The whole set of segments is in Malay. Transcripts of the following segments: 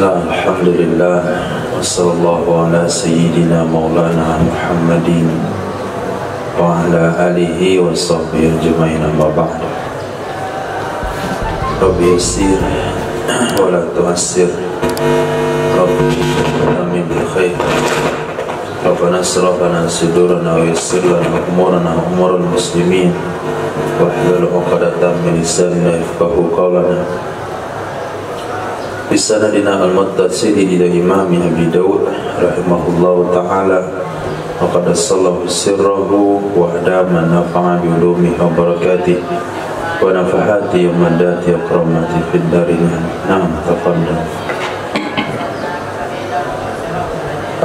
Bismillah, alhamdulillah, wassallallahu ala sayyidina maulana Muhammadin wa ala alihi wa sahbihi ajma'in, amma ba'd. Rabbi yassir wa la tu'assir, Rabbi amin bil khair, Rabbana asraf lana sudurana wa yassir lana umurana wa umural muslimin wa hlul 'uqdatam min lisanina yafqahu qawlana. Bisanadina al-muttasili ila imami Abi Dawud rahimahullahu ta'ala wa qad sallahu sirrahu wa adama nafa'a bi ulumihi wa barakatihi wa nafahati wa madati akramati fid darin. Naam, tafadhal.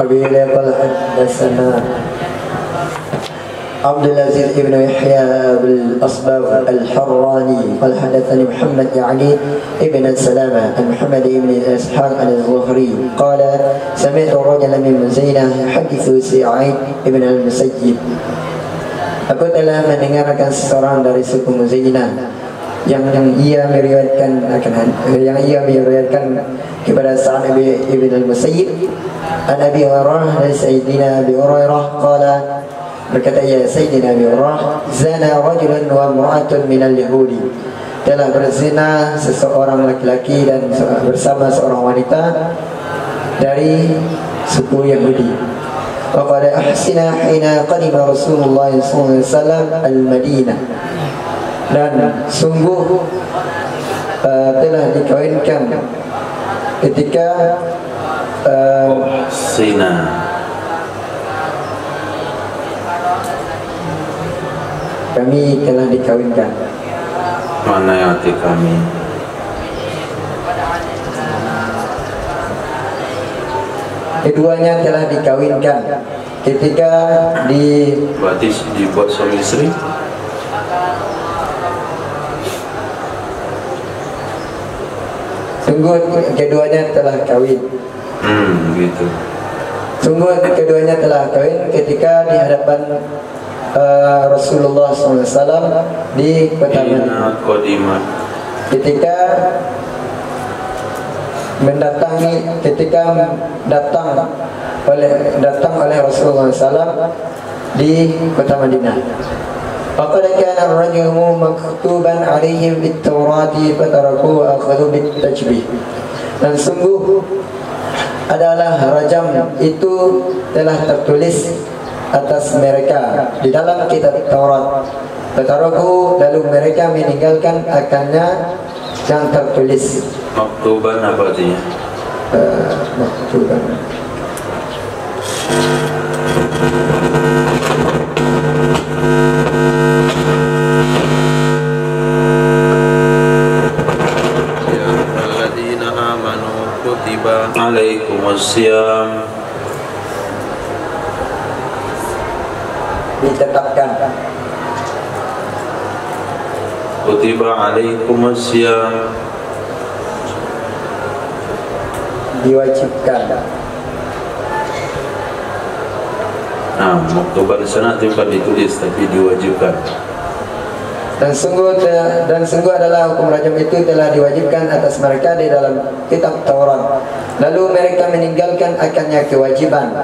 Abi qala hadatsana عبد العزيز بن يحيى بالأصبغ الحراني قال حدثني محمد يعني ابن السلامة عن محمد بن إسحاق عن الزهري قال سمعت رجلا من مزينة يحدث سعيد بن المسيب. Aku telah mendengarkan seseorang dari suku Muzainah yang ia meriwayatkan kepada Sa'ad bin al-Musayyib an Abi Hurairah dari Sayyidina Abi Hurairah qala, berkata ya Sayyidina Abi Hurairah, zana rajulun wa imra'atun minal yahudi, telah berzina seseorang laki-laki dan bersama seorang wanita dari suku Yahudi. Wa qad ahsina hina qadima Rasulullah sallallahu alaihi wasallam al-Madinah, dan sungguh telah dikawinkan ketika kami telah dikawinkan. Mana yang hati kami? Keduanya telah dikawinkan ketika berarti dibuat suami istri? Sungguh keduanya telah kawin. Gitu. Sungguh keduanya telah kawin ketika di hadapan Rasulullah SAW di kota Madinah. Ketika datang oleh Rasulullah SAW di kota Madinah. Faqad kana ar-rajulu maktuban 'alaihim bit-Taurati fataraku wa akhadhu bit-tajbih. Dan sungguh adalah rajam itu telah tertulis atas mereka di dalam kitab Taurat. Fataraku, lalu mereka meninggalkan akannya yang tertulis. Maktuban apa artinya? Maktuban. Ya alladzina amanu kutiba alaikumusiyam, ditetapkan. kutiba alaikumusiyam, diwajibkan. Nah, maktuban sana bukan ditulis tapi diwajibkan. Dan sungguh adalah hukum rajam itu telah diwajibkan atas mereka di dalam kitab Taurat. Lalu mereka meninggalkan akannya kewajiban.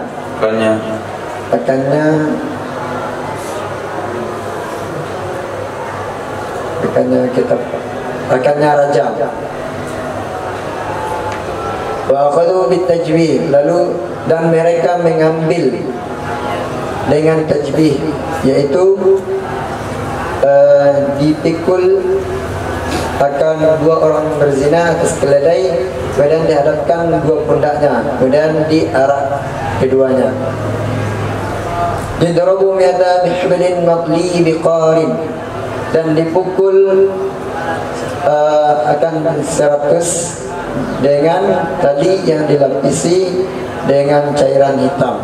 Akannya rajam. Wa akhadhu bit-tajbih, lalu dan mereka mengambil dengan tajbih, yaitu dipikul akan dua orang berzina atas keledai, kemudian dihadapkan dua pundaknya, kemudian diarak keduanya. Didrabu mi'ata bihablin matli biqarin, dan dipukul akan 100 dengan tali yang dilapisi dengan cairan hitam.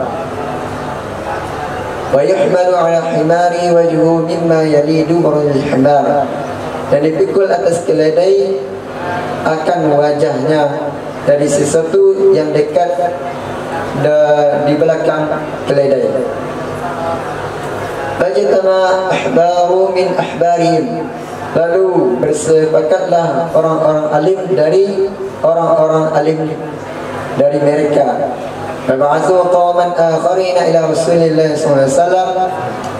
Wa yuhmalu ala himari wajhu mimma yali dubrul himar, dan dipikul atas keledai akan wajahnya dari sesuatu yang dekat di belakang keledai. Fajtama ahbaru min ahbarihim, lalu bersepakatlah orang-orang alim dari orang-orang alim dari mereka. Fab'atsu qauman akharina ila Rasulillah sallallahu alaihi wasallam.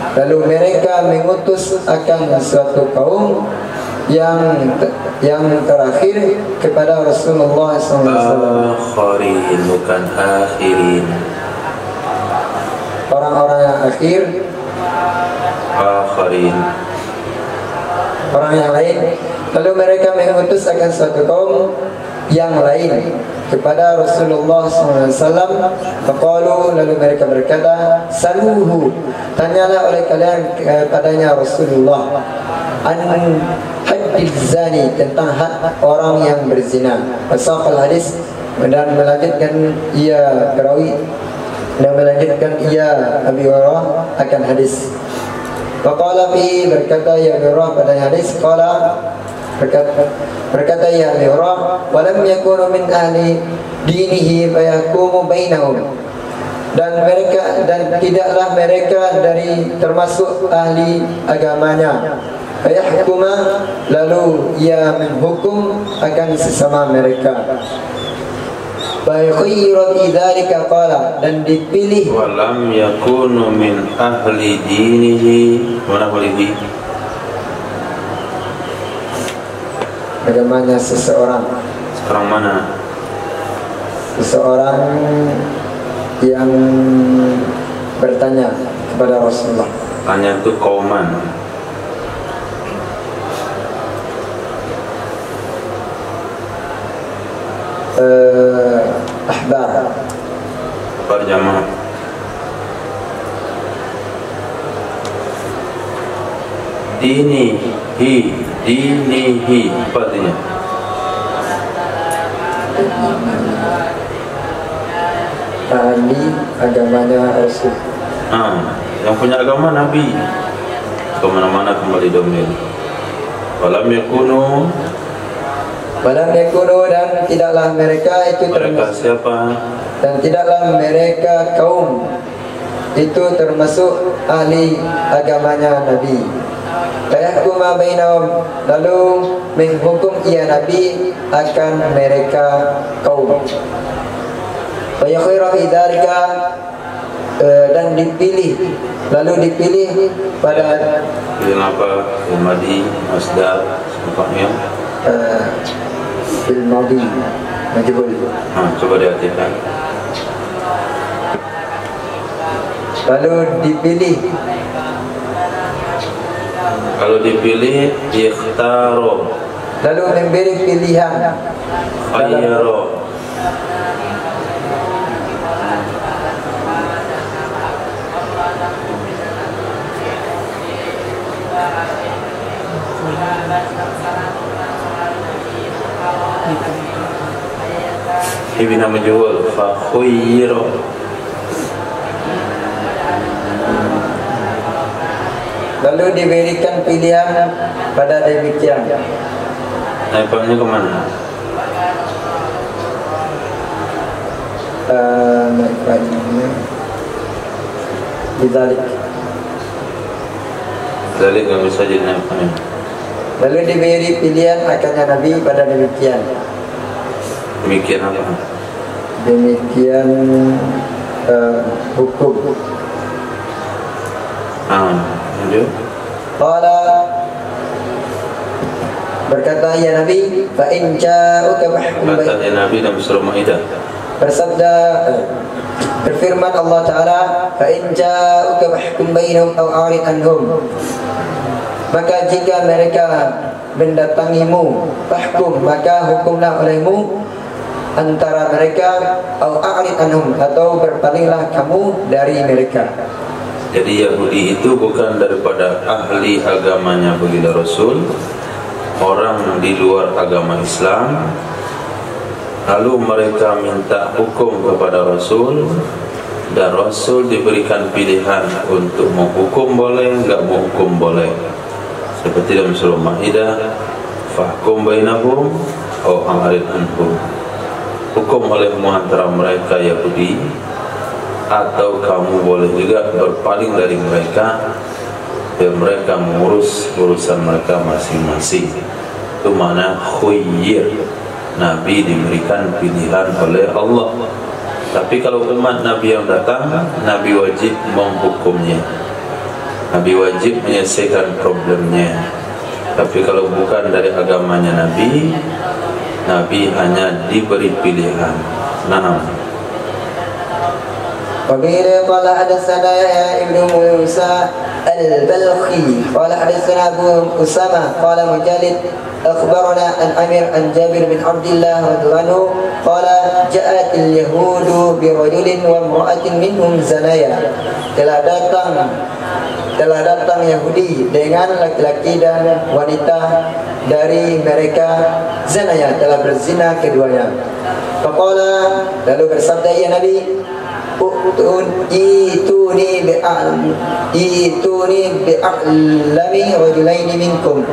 Lalu mereka mengutus akan suatu kaum yang terakhir kepada Rasulullah SAW. Akhirin, bukan akhirin. Orang-orang yang akhir, Akhirin, orang yang lain. Lalu mereka mengutus akan suatu kaum yang lain kepada Rasulullah SAW. Faqalu, lalu mereka berkata, saluhu, tanyalah oleh kalian kepadanya Rasulullah, an haddil zani, tentang had orang yang berzina. Fasaqal hadis, dan melanjutkan ia perawi dan melanjutkan ia Abi Hurairah akan hadis. Faqala fi, berkata ya Abi Hurairah pada hadis, qala, berkata ya Abi Hurairah, walam yakunu min ahli dinihi fayahkumu bainahum, dan tidaklah mereka dari termasuk ahli agamanya, fayahkuma, lalu ia menghukum akan sesama mereka. Fayukhiru fi dzalika, qala, dan dipilih, walam yakunu min ahli dinihi. Mana boleh di? agamanya seseorang. Sekarang mana? Seseorang yang bertanya kepada Rasulullah. Tanya itu kauman. Ahbar. Ahbar jamaah. Dinihi, apa artinya? Ahli agamanya Rasul. Yang punya agama Nabi. Kemana-mana kembali domir. Walam yakunu, dan tidaklah mereka itu mereka siapa? Dan tidaklah mereka kaum itu termasuk ahli agamanya Nabi. Fayahkuma bainahum, lalu menghukum ia Nabi akan mereka kaum. Fayakhiru fi dzalika, dan lalu dipilih pada Pilih apa? Madi, Masdar, sempatnya. Fil madi majhul. Coba diartikan. Lalu dipilih, kalau dipilih ikhtaro, lalu memberi pilihan, khayyaro. Ibina majhul fa khayyaro. lalu diberikan pilihan pada demikian. Naifnya kemana? Dizalik. Dalik nggak bisa jadi naifnya. Lalu diberi pilihan akannya Nabi pada demikian. Demikian apa? Demikian hukum. Lanjut. Qala, berkata ya Nabi, fa in ja'uka fahkum Kata ya Nabi dalam surah Maidah. Bersabda, berfirman Allah Ta'ala, fa in ja'uka fahkum bainahum aw a'rid anhum, maka jika mereka mendatangimu, fahkum, maka hukumlah olehmu antara mereka, aw a'rid anhum, atau berpalinglah kamu dari mereka. Jadi Yahudi itu bukan daripada ahli agamanya baginda Rasul, orang di luar agama Islam. Lalu mereka minta hukum kepada Rasul, dan Rasul diberikan pilihan untuk menghukum boleh, enggak menghukum boleh. Seperti dalam surah Maidah, fahkum bainahum aw a'rid anhum. Hukum olehmu antara mereka Yahudi, atau kamu boleh juga berpaling dari mereka dan mereka mengurus urusan mereka masing-masing. Itu makna khuyyir, Nabi diberikan pilihan oleh Allah. Tapi kalau umat Nabi yang datang, Nabi wajib menghukumnya, Nabi wajib menyelesaikan problemnya. Tapi kalau bukan dari agamanya Nabi, Nabi hanya diberi pilihan. Nah, وبه قال حدثنا ابن موسى البلخي قال حدثنا أبو أسامة قال مجالد أخبرنا عن عامر عن جابر بن عبد الله رضي الله عنه قال جاءت اليهود برجل وامرأة منهم زنايا. Telah datang Yahudi dengan laki-laki dan wanita dari mereka zanaya, telah berzina keduanya. Faqala, lalu bersabda ya Nabi, ituni bi'a'lami rajulaini minkum,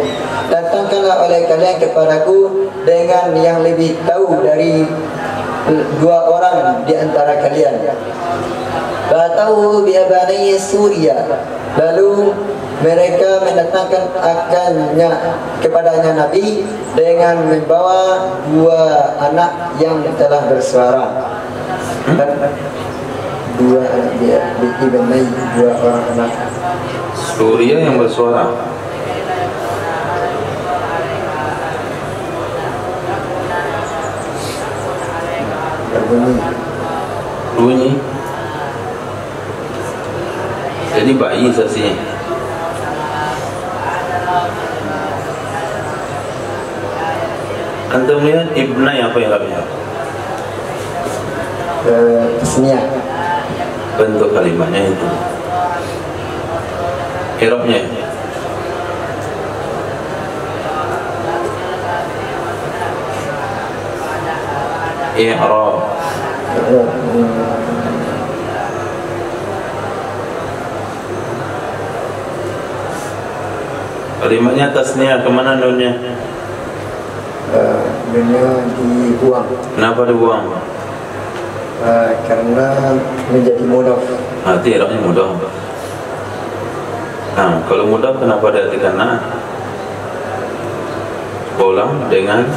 datangkanlah oleh kalian kepadaku dengan yang lebih tahu dari dua orang di antara kalian. Fatahu bi'abani Suria, lalu mereka mendatangkan kepadanya Nabi dengan membawa dua anak yang telah bersuara. Dua anak dia diibnai, dua orang anak Suria yang bersuara. Bunyi. Jadi bayi saksinya. Antum lihat ibnai apa yang kami lihat? Tasniah. Bentuk kalimatnya itu. I'rabnya. I'rab. Kalimatnya tasniah, kemana nunnya? Nunnya dibuang. Kenapa dibuang? Karena menjadi mudhaf. Nanti i'rabnya mudhaf. Nah, kalau mudhaf kenapa diartikan na? Ulang dengan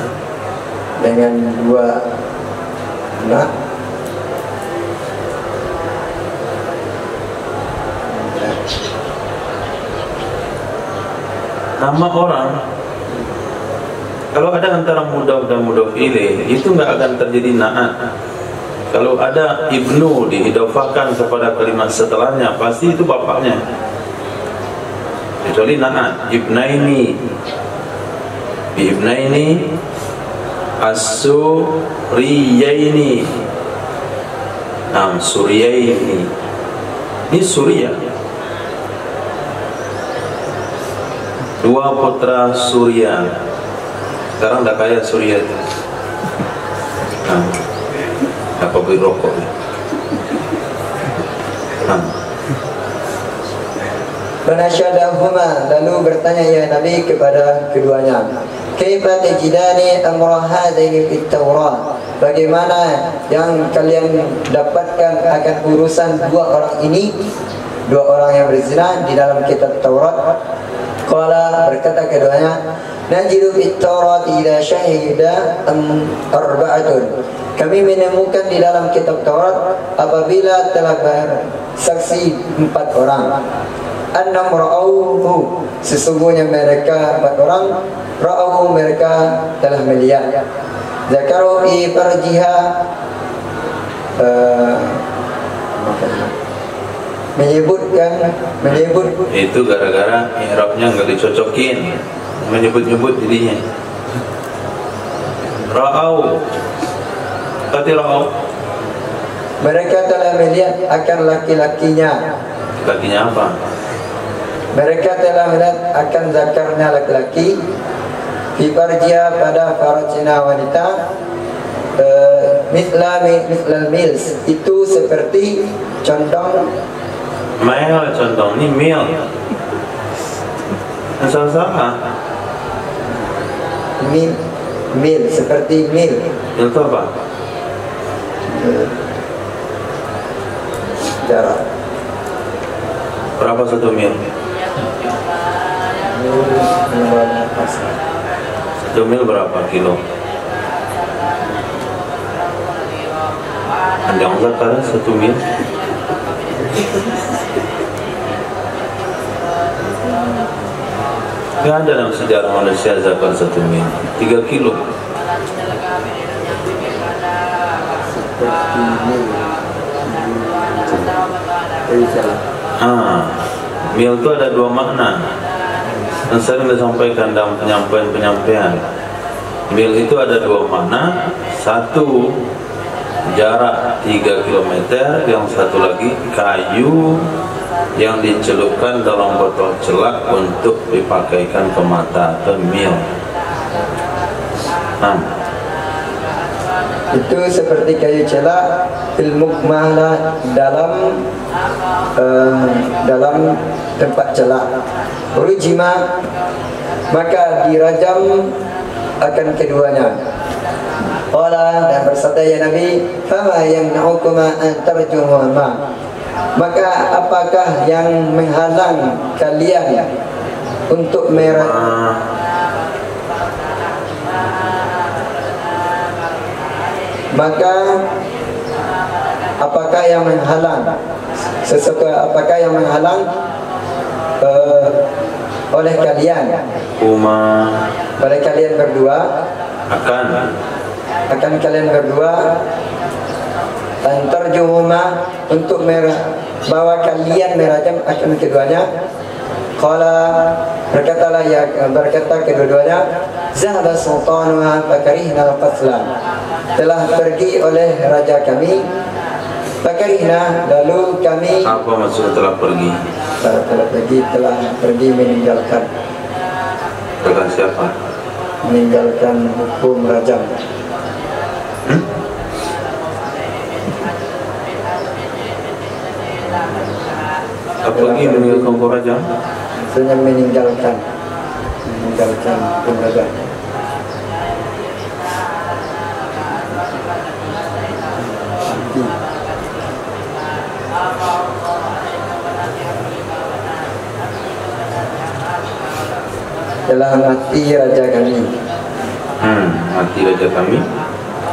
dua anak. Nama orang, kalau ada antara mudhaf dan mudhaf ilaih, itu nggak akan terjadi na'at. Kalau ada ibnu diidafakan kepada kalimat setelahnya, pasti itu bapaknya. Kecuali na'at, ibnaini, ibnaini, as-suriyaini, suriyaini. Ini Suria. Dua putra Suria. Sekarang dah kaya Suria itu. Apa beli rokok ni? Fanasyadahuma, lalu bertanya ya Nabi kepada keduanya, kaifa tajidani amra hadhihi fit Taurat? Bagaimana yang kalian dapatkan akan urusan dua orang ini, dua orang yang berzina di dalam kitab Taurat? Qala, berkata keduanya, najidu fit Taurat idza syahida arba'atun. Kami menemukan di dalam kitab Taurat apabila telah bersaksi 4 orang. Annam ra'auhu, sesungguhnya mereka 4 orang, ra'auhu, mereka telah melihat. Zakaru fi farjiha, menyebut itu gara-gara i'rabnya enggak dicocokin, menyebut-nyebut dirinya. Ra'au, kata ra'au, mereka telah melihat akan laki-lakinya. Lakinya apa? Mereka telah melihat akan zakarnya laki-laki, fi farjiha, pada farjina wanita, mislal mils, itu seperti condong. Mel, condong, ni mil. Salah-salah. Mil, seperti mil. Mil itu apa? Jarak. Berapa 1 mil? 1 mil berapa kilo? Yang zakar 1 mil. Tidak ada dalam sejarah manusia zakar 1 mil. 3 kilo. Mil itu ada 2 makna yang sering disampaikan dalam penyampaian. Mil itu ada 2 makna. Satu, jarak 3 km. Yang satu lagi, kayu yang dicelupkan dalam botol celak untuk dipakaikan ke mata, atau mil. Itu seperti kayu celak ilmu mahla dalam tempat celak. Rujima, maka dirajam akan keduanya. Qala, dan bersabda ya Nabi, fama yamna'ukuma an tarjumuhuma, maka apakah yang menghalang kalian untuk maka apakah yang menghalang apakah yang menghalang oleh kalian berdua akan kalian berdua antarjuhuma, untuk bahwa kalian merajam akan keduanya. Qala, berkata kedua-duanya, zahaba sultanuha fakarihna al-qatla, telah pergi oleh raja kami, fakarihna, lalu kami. Apa maksudnya telah pergi? Telah pergi meninggalkan. Dengan siapa? Meninggalkan hukum rajam. Pergi meninggalkan hukum rajam? Maksudnya meninggalkan hukum rajam. Telah mati raja kami. Mati raja kami.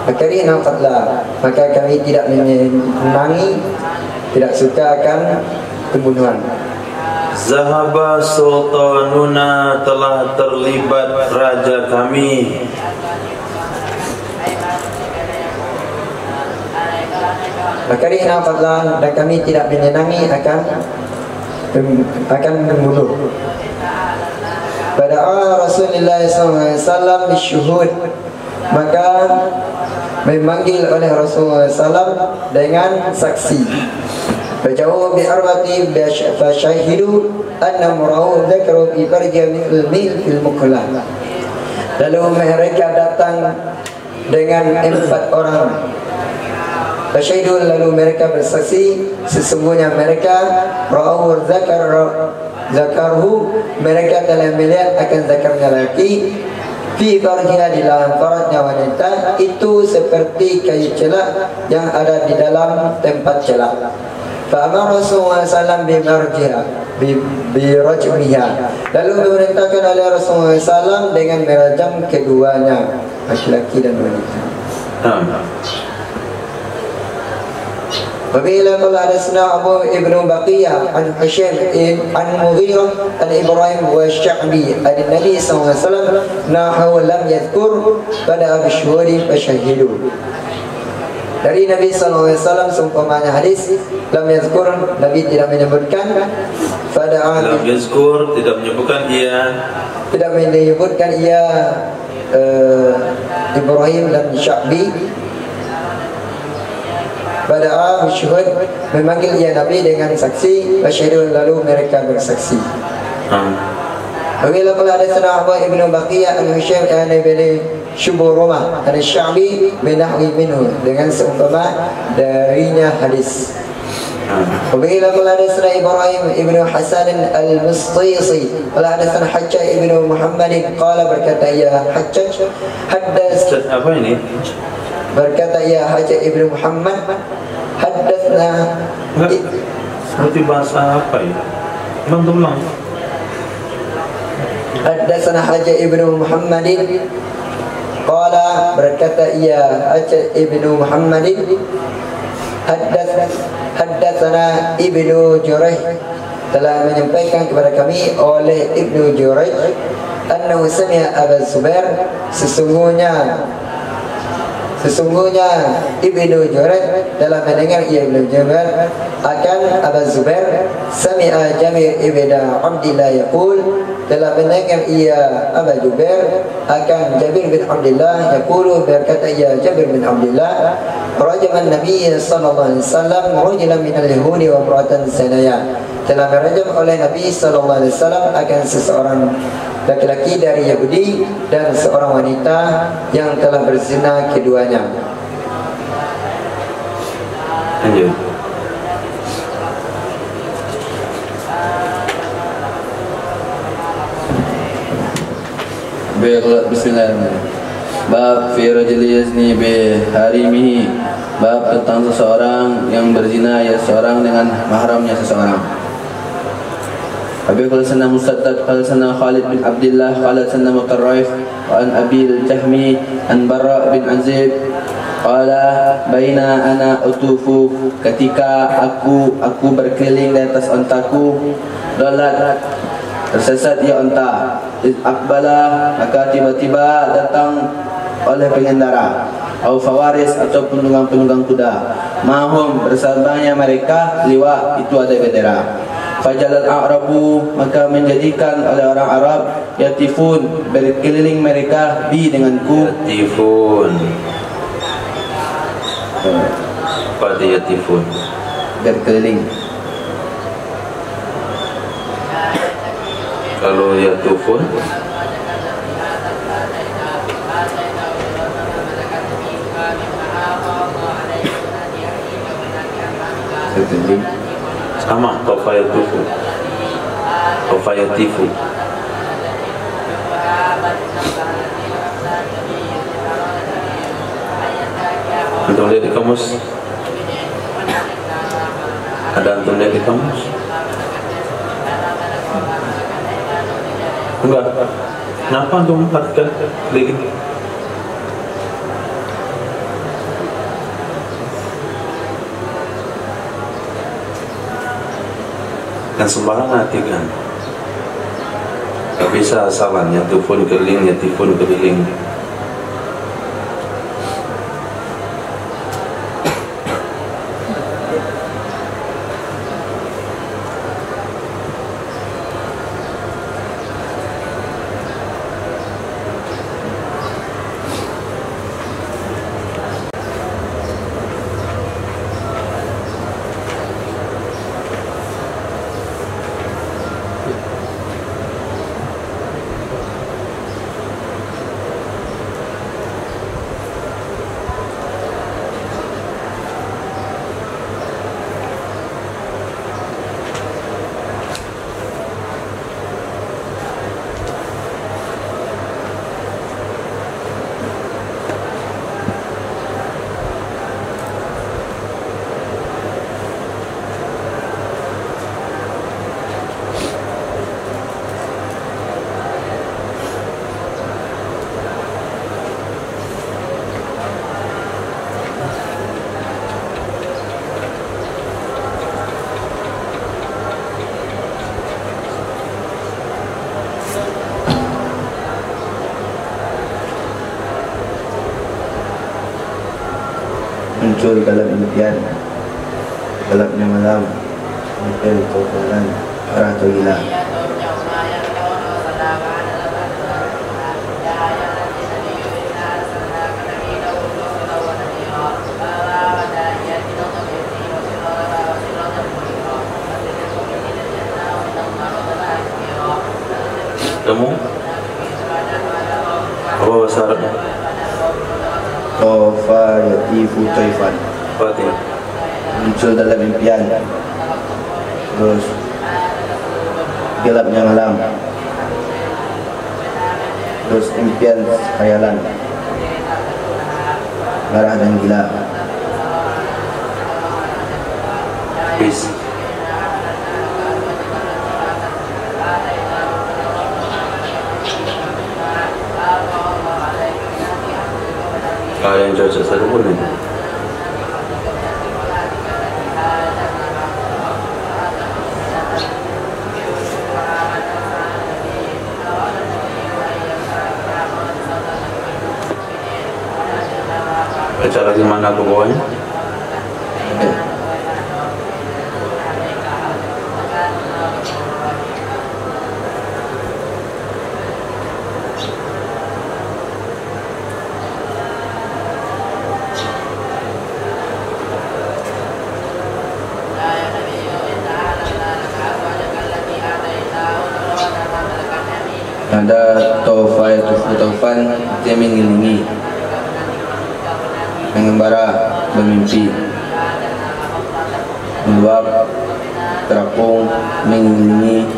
Fakarihna qatla, maka kami tidak menyenangi, tidak suka akan pembunuhan. Zahaba sultanuna, telah terlibat raja kami. Fakarihna qatla, dan kami tidak menyenangi akan membunuh. Pada Rasulullah SAW bisyuhud, maka memanggil oleh Rasulullah SAW dengan saksi. Faja'u bi'arbati fasyahidu anna murahu dhakaru bi farja mil fil muklah. Lalu mereka datang dengan 4 orang. Fasyahidu, lalu mereka bersaksi sesungguhnya mereka ra'u zakarhu, mereka telah melihat akan zakarnya laki, fi farjiha, di dalam farajnya wanita, itu seperti kayu celak yang ada di dalam tempat celak. Fa amara Rasulullah sallallahu birajmiha, lalu memerintahkan oleh Rasulullah sallallahu dengan merajam keduanya, laki-laki dan wanita. وقيل قال حدثنا أبو ابن بقية عن هشام عن مغيرة عن إبراهيم والشعبي عن النبي صلى الله عليه وسلم نحو لم يذكر بدأ بالشهود فشهدوا. Dari Nabi SAW seumpamanya hadis lam yazkur, Nabi tidak menyebutkan, lam yazkur, tidak menyebutkan ia Ibrahim dan Sya'bi. Bada'a bisyuhud, memanggil ia Nabi dengan saksi, wasyahidun, lalu mereka bersaksi. Waqila qala hadatsana Abu ibn Baqiyah an Hisham an ibn Shuburumah an Sya'bi binahwi minhu, dengan seumpama darinya hadis. Waqila qala hadatsana Ibrahim ibn Hasan al-Mustisi qala hadatsana Hajjaj ibn Muhammad qala, berkata ia Hajjaj, apa ini? Berkata ya Hajjaj ibn Muhammad, haddatsna, seperti bahasa apa ya? Ulang. Haddatsana Hajjaj ibn Muhammad qala, berkata ya Hajjaj ibn Muhammad, Haddatsana Ibnu Jurayj, telah menyampaikan kepada kami oleh Ibnu Jurayj, annahu sami'a Abu Zubair, sesungguhnya Ibnu Jurayj telah mendengar Ibnu Jubair akan Abu Zubair, sami'a Jabir ibn Abdillah yaqul, telah mendengar ia Abu Jubair akan Jabir bin Abdillah yaqulu, berkata ia Jabir bin Abdillah, rajaman Nabi sallallahu alaihi wasallam rajulan min al-yahudi wa imra'atan sanaya, telah merajam oleh Nabi sallallahu alaihi wasallam akan seseorang laki-laki dari Yahudi dan seorang wanita yang telah berzina keduanya. Lanjut. Baiklah, bismillahirrahmanirrahim. Bab fi rajuli yazni bi harimihi, bab tentang seseorang yang berzina ya seorang dengan mahramnya seseorang. Abi qala sana Musaddad qala sana Khalid bin Abdullah qala sana Mutarrif wa an Abi al-Jahmi an Barra bin Azib qala baina ana utufu, ketika aku berkeliling di atas ontaku, dalat tersesat ia onta, akbala maka tiba-tiba datang oleh pengendara, atau fawaris atau penunggang kuda, mahum bersamanya mereka liwa, itu ada bendera. Fajalal a'rabu, maka menjadikan oleh orang Arab, yatifun berkeliling mereka bi denganku. Yatifun. Pada yatifun Berkeliling. Kalau yatufun Berkeliling. sama tafayatufu, tafayatifu. Antum lihat di kamus? Ada antum lihat di kamus? Enggak. Kenapa antum perhatikan lagi? Dan sembarangan artikan. Tak bisa asalan yatufun keliling, yatifun keliling. Muncul dalam impian, gelapnya malam, muncul kekuatan arah atau gila. Kamu? Apa bahasa Arabnya? Tofa yatifu taifan, Fatih. muncul dalam impian, terus gelapnya malam, terus impian khayalan, marah dan gila. Bis. Kalau yang cocok satu pun ini. Baca lagi mana ke bawahnya? Ada taufan dia mengelilingi, mengembara, bermimpi, meluap, terapung, mengelilingi,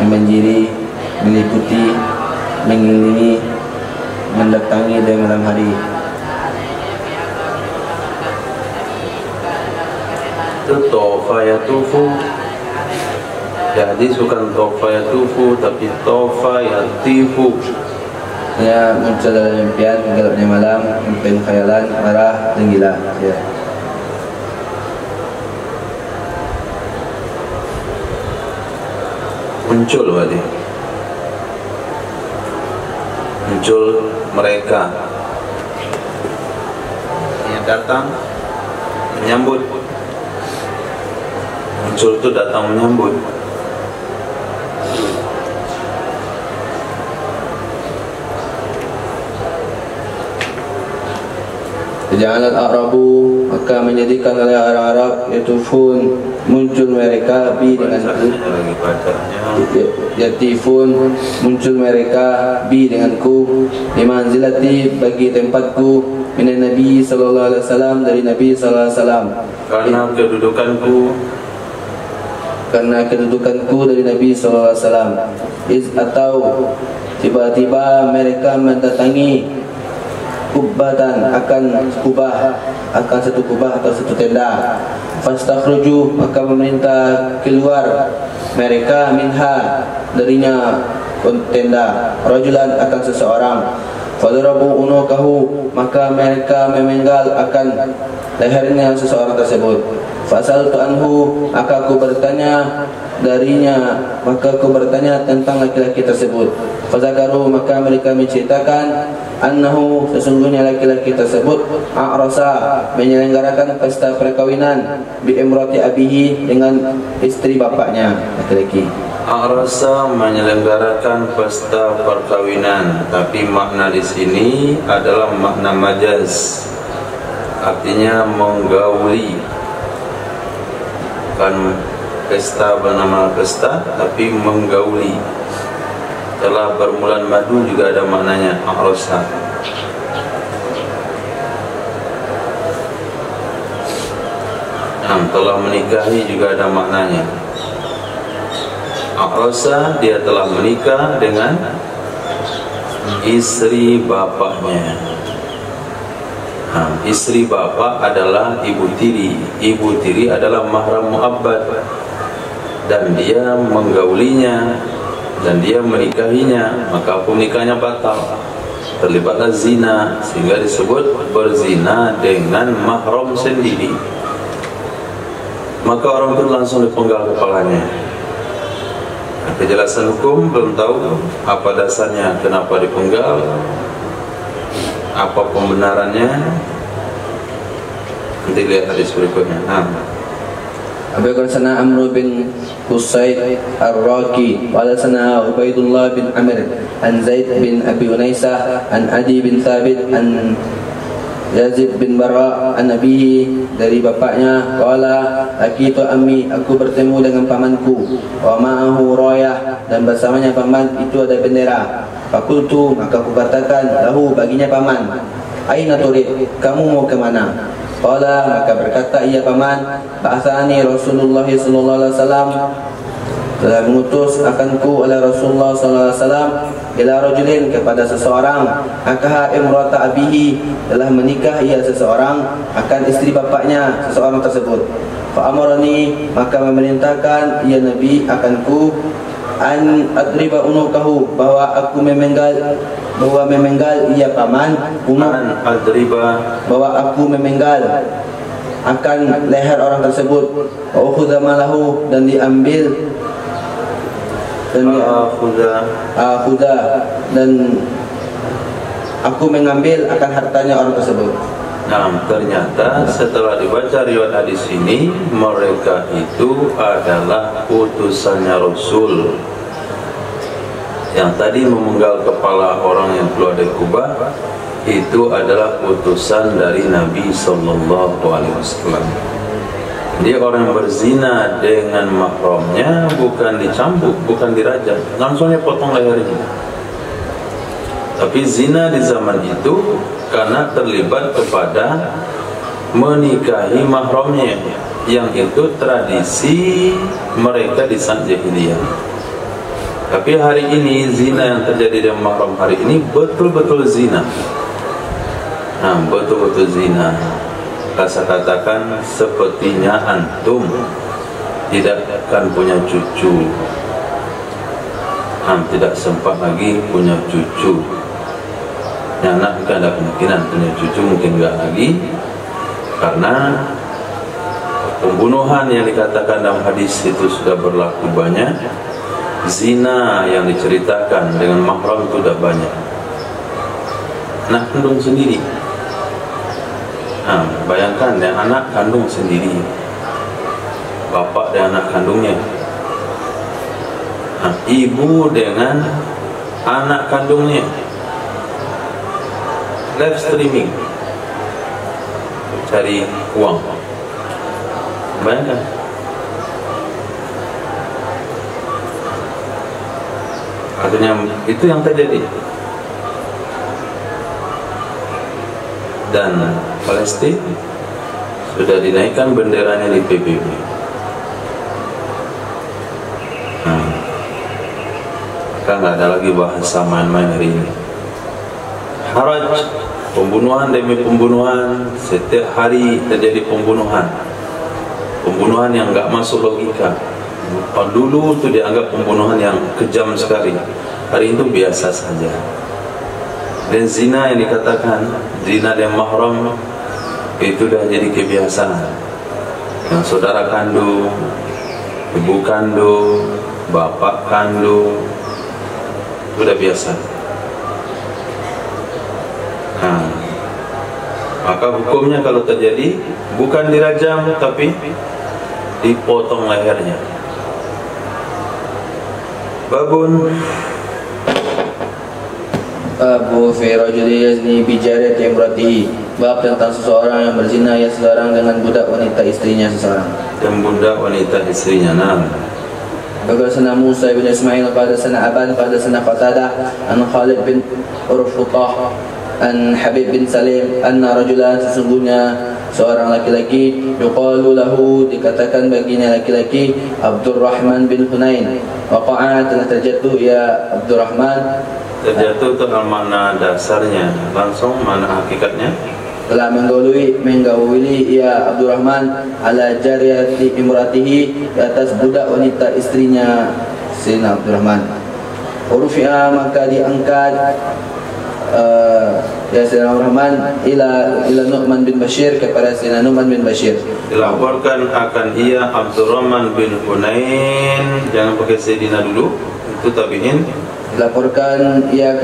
membanjiri, meliputi, mengelilingi, mendatangi di malam hari. Itu tofa yatufu. Ya, hadis bukan tofa yatufu tapi tofa yatifu. Dia muncul dalam impian, gelapnya malam, impian khayalan, marah dan gila. Ya. Muncul berarti. Muncul mereka yang datang menyambut. Muncul itu datang menyambut. Ja'alat Arabu, maka menjadikan oleh orang Arab yatufun, muncul mereka bi denganku. Yatifun, muncul mereka bi denganku, limanzilati, bagi tempatku, minan Nabi sallallahu alaihi wasallam, dari Nabi sallallahu alaihi wasallam. Karena kedudukanku dari Nabi sallallahu alaihi wasallam. Atau tiba-tiba mereka mendatangi kubatan, akan kubah, akan satu kubah atau satu tenda. Fastakhruju, maka meminta keluar mereka minha, darinya tenda, rajulan, akan seseorang. Fadarabu unukahu, maka mereka memenggal akan lehernya seseorang tersebut. Fasaltu anhu, maka aku bertanya darinya, maka aku bertanya tentang laki-laki tersebut. Fazakaru, maka mereka menceritakan annahu, sesungguhnya laki-laki tersebut a'rasa, menyelenggarakan pesta perkawinan bi imrati abihi, dengan istri bapaknya laki-laki. A'rasa menyelenggarakan pesta perkawinan, tapi makna di sini adalah makna majaz, artinya menggauli. Bukan pesta bernama pesta, tapi menggauli. Telah bermulan madu juga ada maknanya a'rasa. Telah menikahi juga ada maknanya. A'rasa, dia telah menikah dengan istri bapaknya. Istri bapak adalah ibu tiri. Ibu tiri adalah mahram mu'abbad, dan dia menggaulinya dan dia menikahinya, maka nikahnya batal, terlibatlah zina, sehingga disebut berzina dengan mahram sendiri. Maka orang itu langsung dipenggal kepalanya. Kejelasan hukum belum tahu apa dasarnya, kenapa dipenggal, apa pembenarannya. Nanti lihat hadis berikutnya. Abu Sana Amr bin Husayd Ar-Raqi, wala sana Ubaidullah bin Amr, an Zaid bin Abi Unaisah, an Adi bin Thabit, an Yazid bin Bara, an Nabihi, dari bapaknya, qala akitu ammi, aku bertemu dengan pamanku, wa ma'ahu rayah, dan bersamanya paman itu ada bendera. Fakultu, maka aku katakan lahu, baginya paman, aina turid, kamu mau ke mana? Qala, maka berkata ia paman, ba'athani Rasulullah sallallahu alaihi wasallam, telah mengutus akanku oleh Rasulullah sallallahu alaihi wasallam, ila rajulin, kepada seseorang, akaha imrata abihi, telah menikah ia seseorang akan istri bapaknya seseorang tersebut. Fa amarani, maka memerintahkan ia Nabi akanku, an adriba unukahu, bahwa aku memenggal ia paman, An adriba, bahwa aku memenggal akan leher orang tersebut. Wa ukhudha malahu, dan diambil, dan dan aku mengambil akan hartanya orang tersebut. Nah, ternyata setelah dibaca riwayat hadis ini, mereka itu adalah utusannya Rasul. Yang tadi memenggal kepala orang yang keluar dari Kubah itu adalah utusan dari Nabi Sallallahu Alaihi Wasallam. Dia orang yang berzina dengan mahramnya bukan dicambuk, bukan dirajam, langsungnya potong lehernya. Tapi zina di zaman itu karena terlibat kepada menikahi mahramnya, yang itu tradisi mereka di saat jahiliyah. Tapi hari ini zina yang terjadi dengan mahram hari ini betul-betul zina. Nah, betul-betul zina. Saya katakan sepertinya antum tidak akan punya cucu. Tidak sempat lagi punya cucu. Anak mungkin ada kemungkinan punya cucu, mungkin enggak lagi, karena pembunuhan yang dikatakan dalam hadis itu sudah berlaku banyak. Zina yang diceritakan dengan mahram itu sudah banyak. Anak kandung sendiri. Bayangkan yang anak kandung sendiri, bapak dan anak kandungnya, ibu dengan anak kandungnya, live streaming cari uang. Bayangkan. Artinya itu yang terjadi. Dan Palestina sudah dinaikkan benderanya di PBB. Maka nggak ada lagi bahasa main-main hari ini. Haraj, pembunuhan demi pembunuhan, setiap hari terjadi pembunuhan. Pembunuhan yang nggak masuk logika. Dulu itu dianggap pembunuhan yang kejam sekali. Hari itu biasa saja. Dan zina yang dikatakan zina dan mahram itu dah jadi kebiasaan. Yang saudara kandung, ibu kandung, bapak kandung, sudah biasa. Maka hukumnya kalau terjadi bukan dirajam tapi dipotong lehernya. Babun Abu fi rajuli yazni bi jariyati imratihi. Bab tentang seseorang yang berzina ya seseorang dengan budak wanita istrinya seseorang. Dan budak wanita istrinya. Bagaimana Musa bin Ismail pada sana Aban pada sana Qatadah an Khalid bin Urfutah an Habib bin Salim anna rajulan, sesungguhnya seorang laki-laki yuqalu lahu, dikatakan baginya laki-laki Abdurrahman bin Hunain. Waqa'a, telah terjatuh ya Abdurrahman. Terjatuh itu makna dasarnya, langsung mana hakikatnya? Telah menggauli ya Abdurrahman ala jariyati imratihi, di atas budak wanita istrinya Sayyidina Abdurrahman. Urufi'a, maka diangkat ya Sayyidina Abdurrahman ila Nu'man bin Bashir, kepada Sayyidina Nu'man bin Bashir. Dilaporkan akan ia Abdurrahman bin Hunain, jangan pakai Sayyidina dulu, itu tabi'in. Dilaporkan ia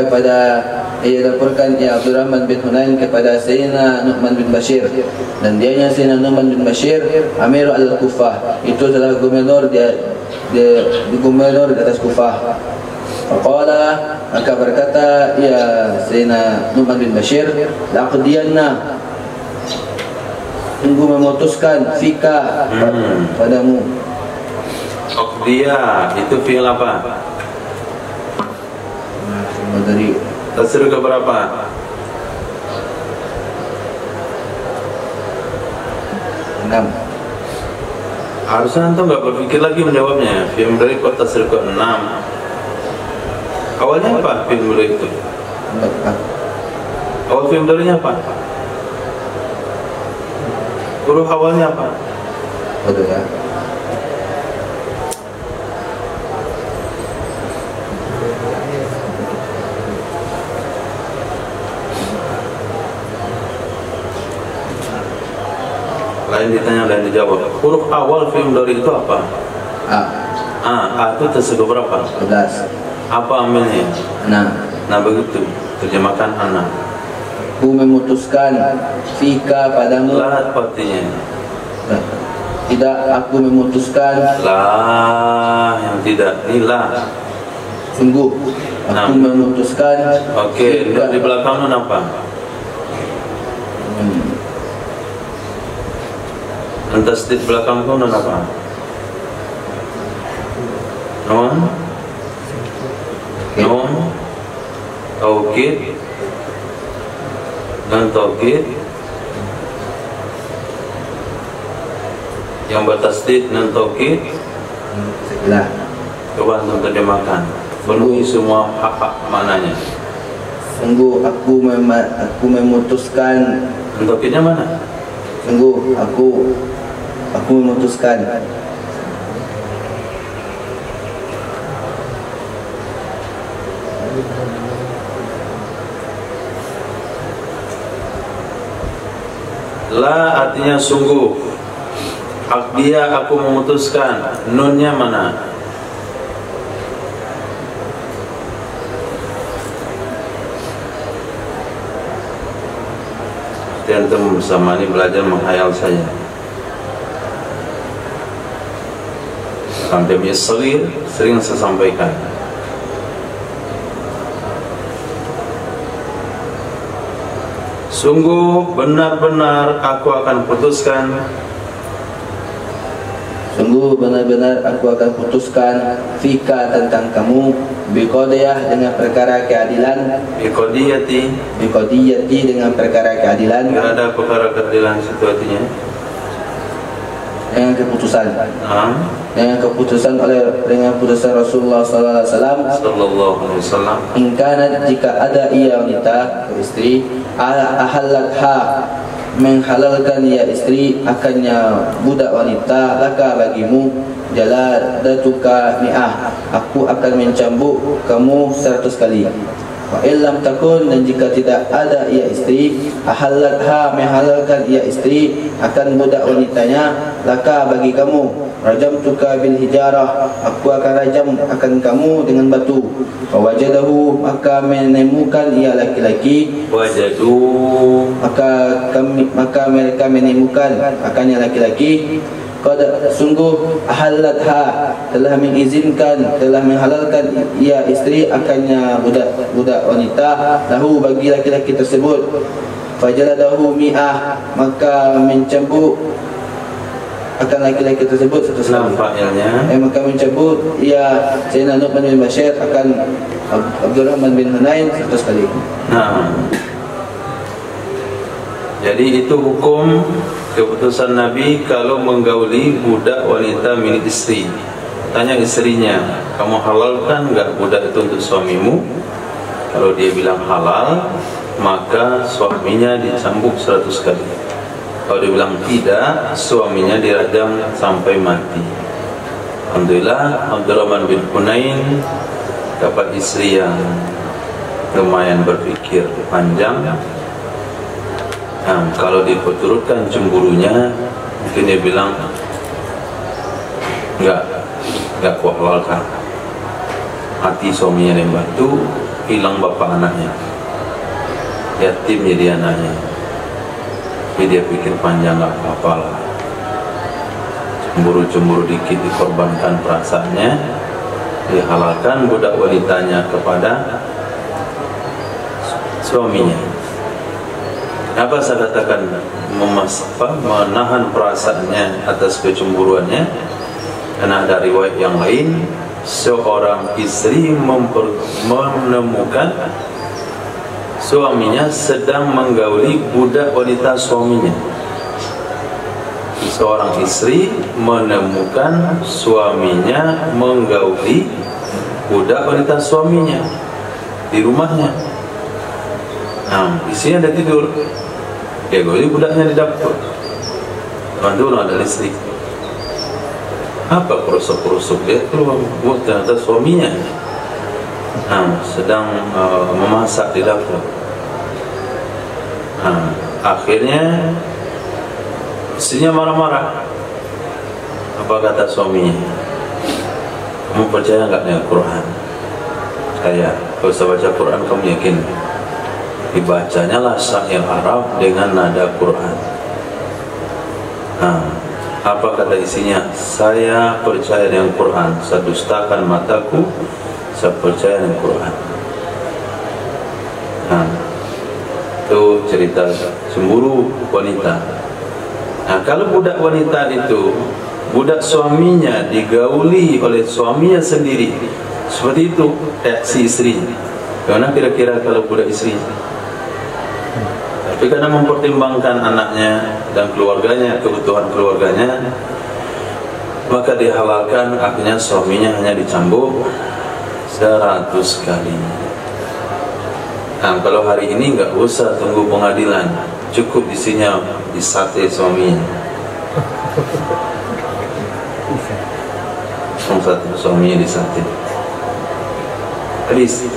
Abdurrahman bin Hunain kepada Sayyidina Nu'man bin Bashir, dan dianya Sayyidina Nu'man bin Bashir Amir al-Kufah, itu adalah gubernur di atas Kufah. Faqala, maka berkata ya Sayyidina Nu'man bin Bashir, laqdiyanna, sungguh memutuskan fika padamu. Aqdiya itu fi'il apa? Dari tasrif ke berapa? 6. Harusnya antum nggak berpikir lagi menjawabnya. Fi'il mudhari kok tasrif ke 6? Awalnya apa fi'il mudhari itu? Awal fi'il mudharinya apa? Huruf awalnya apa? Betul ya. Lain ditanya dan dijawab. Huruf awal fi'il mudhari itu apa? A itu tasrif berapa? 11. Apa amilnya? Nah begitu. Terjemahkan anak. aku memutuskan fika padamu. La artinya. Tidak, aku memutuskan. La yang tidak, ini la. Sungguh aku memutuskan. Oke, di belakang nun apa? Lantas di belakang nun apa? Nun, nun, taukid, nun taukid. Yang bertasdid nun taukid. Lah, Coba untuk terjemahkan. Penuhi semua hak-hak mananya. sungguh aku memutuskan. Nun taukidnya mana? Sungguh aku memutuskan. La artinya sungguh. Dia aku memutuskan. Nunnya mana? Antum bersama ini belajar menghayal saja. Sampai misal sering saya sampaikan. Sungguh benar-benar aku akan putuskan. Sungguh benar-benar aku akan putuskan fika tentang kamu, biqadiyah dengan perkara keadilan, biqadiyati dengan perkara keadilan. Tidak ada perkara keadilan situ artinya. Dengan keputusan. Dengan keputusan dengan putusan Rasulullah sallallahu alaihi wasallam. In kanat, jika ada ia wanita atau istri, ahallatha, menghalalkan ia istri akannya budak wanita, laka bagimu jaladatuka mi'ah, aku akan mencambuk kamu 100 kali. Wa illam takun, dan jika tidak ada ia istri, ahallatha, menghalalkan ia istri akan budak wanitanya, laka bagi kamu, rajamtuka bil hijarah, aku akan rajam akan kamu dengan batu. Wa wajadahu, maka menemukan ia laki-laki, maka mereka menemukan akannya laki-laki, qad sungguh ahallatha, telah mengizinkan, telah menghalalkan ia istri akannya budak wanita, lahu bagi laki-laki tersebut. Fajaladahu mi'ah, maka mencambuk akan laki-laki tersebut 100 kali. Maka mencambuk ia Sayyidina Nu'man bin Bashir akan Abdurrahman bin Hunain 100 kali. Jadi itu hukum keputusan Nabi kalau menggauli budak wanita milik istri. Tanya istrinya, kamu halalkan enggak budak itu untuk suamimu? Kalau dia bilang halal, maka suaminya dicambuk 100 kali. Kalau dia bilang tidak, suaminya dirajam sampai mati. Alhamdulillah, Abdurrahman bin Hunain dapat istri yang lumayan berpikir panjang. Kalau diperturutkan cemburunya, mungkin dia bilang enggak kuat halalkan. Hati suaminya yang batu, hilang bapak anaknya, yatim jadi anaknya. Jadi dia pikir panjang, enggak apa-apa lah, cemburu dikit dikorbankan perasaannya, dihalalkan budak wanitanya kepada suaminya. Apa saya katakan menahan perasaannya atas kecemburuannya? Karena ada riwayat yang lain, seorang istri menemukan suaminya sedang menggauli budak wanita suaminya. Seorang istri menemukan suaminya menggauli budak wanita suaminya di rumahnya. Istrinya ada tidur, dia gauli budaknya di dapur. Teman-teman ada listrik. Apa kerusuk-kerusuk dia keluar, ternyata suaminya sedang memasak di dapur. Akhirnya istrinya marah-marah. Apa kata suaminya? Kamu percaya enggak dengan Quran? Saya, kalau saya baca Quran kamu yakin? dibacanya lah syair Arab dengan nada Quran. Nah, apa kata isinya? Saya percaya dengan Quran, saya dustakan mataku, saya percaya dengan Quran. Nah, itu cerita cemburu wanita. Nah, kalau budak wanita itu, budak suaminya digauli oleh suaminya sendiri, seperti itu reaksi istrinya. Bagaimana kira-kira kalau budak istri? Tapi karena mempertimbangkan anaknya dan keluarganya, kebutuhan keluarganya, maka dihalalkan, akhirnya suaminya hanya dicambuk 100 kali. Nah, kalau hari ini nggak usah tunggu pengadilan, cukup isinya disate suaminya. Suaminya disate. Hadis.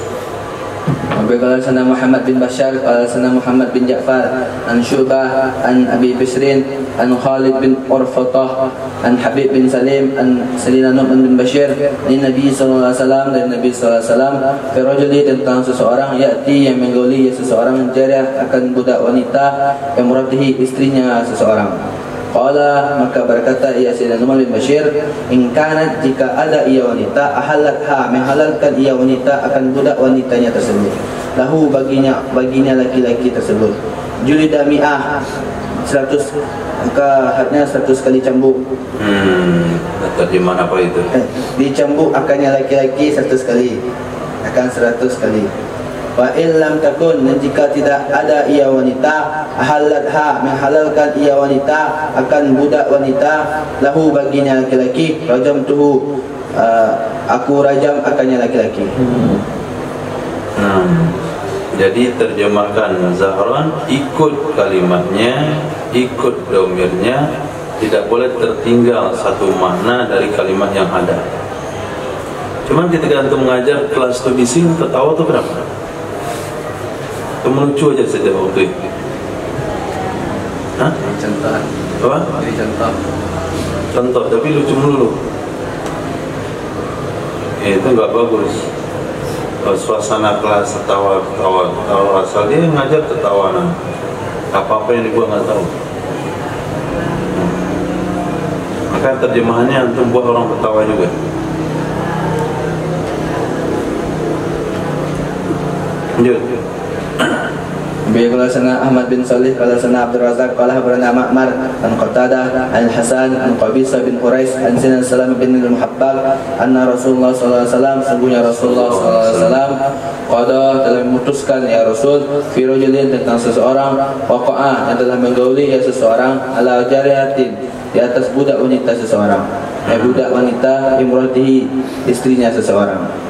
Qala sana Muhammad bin Bashar qala sana Muhammad bin Ja'far an Syu'bah an Abi Bisrin an Khalid bin Urfatah an Habib bin Salim an Salina bin Bashir dari Nabi sallallahu alaihi wasallam, dari Nabi sallallahu alaihi wasallam, fi rajuli, tentang seseorang ya'ti yang menggauli seseorang jariah akan budak wanita yang muratihi istrinya seseorang. Qala, maka berkata ia Sayyidina Nu'man bin Bashir, in kanat, jika ada ia wanita, ahalatha, menghalalkan ia wanita akan budak wanitanya tersebut, lahu, baginya laki-laki tersebut, julida mi'ah, 100, maka hadnya 100 kali cambuk. Terjemahan apa itu? Dicambuk akannya laki-laki 100 kali, akan 100 kali. Wa illam takun, dan jika tidak ada ia wanita, ahalatha, menghalalkan ia wanita akan budak wanita, lahu, baginya laki-laki, rajamtuhu, aku rajam akannya laki-laki. Jadi terjemahkan Zahran, ikut kalimatnya, ikut domirnya, tidak boleh tertinggal satu makna dari kalimat yang ada. Cuman ketika antum mengajar kelas studi sini, tertawa tuh kenapa? Itu melucu aja saja waktu itu. Hah? Contoh. Apa? Jadi contoh. Contoh, tapi lucu melulu. Itu nggak bagus. Suasana kelas tertawa, asal dia ngajar tertawa, apa-apa yang dibuat nggak tahu. Maka terjemahannya untuk buat orang tertawa juga. Lanjut. Qala sana Ahmad bin Salih qala sana Abdul Razak qala habarana Ma'mar an Qatadah an Hasan an Qabisa bin Quraish an Sinan Salam bin Al-Muhabbab anna Rasulullah sallallahu alaihi wasallam, sungguhnya Rasulullah sallallahu alaihi wasallam qada, telah memutuskan ya Rasul, fi rajulin, tentang seseorang, waqa'a, yang telah menggauli ya seseorang, ala jariyatin, di atas budak wanita seseorang, budak wanita, imratihi, istrinya seseorang.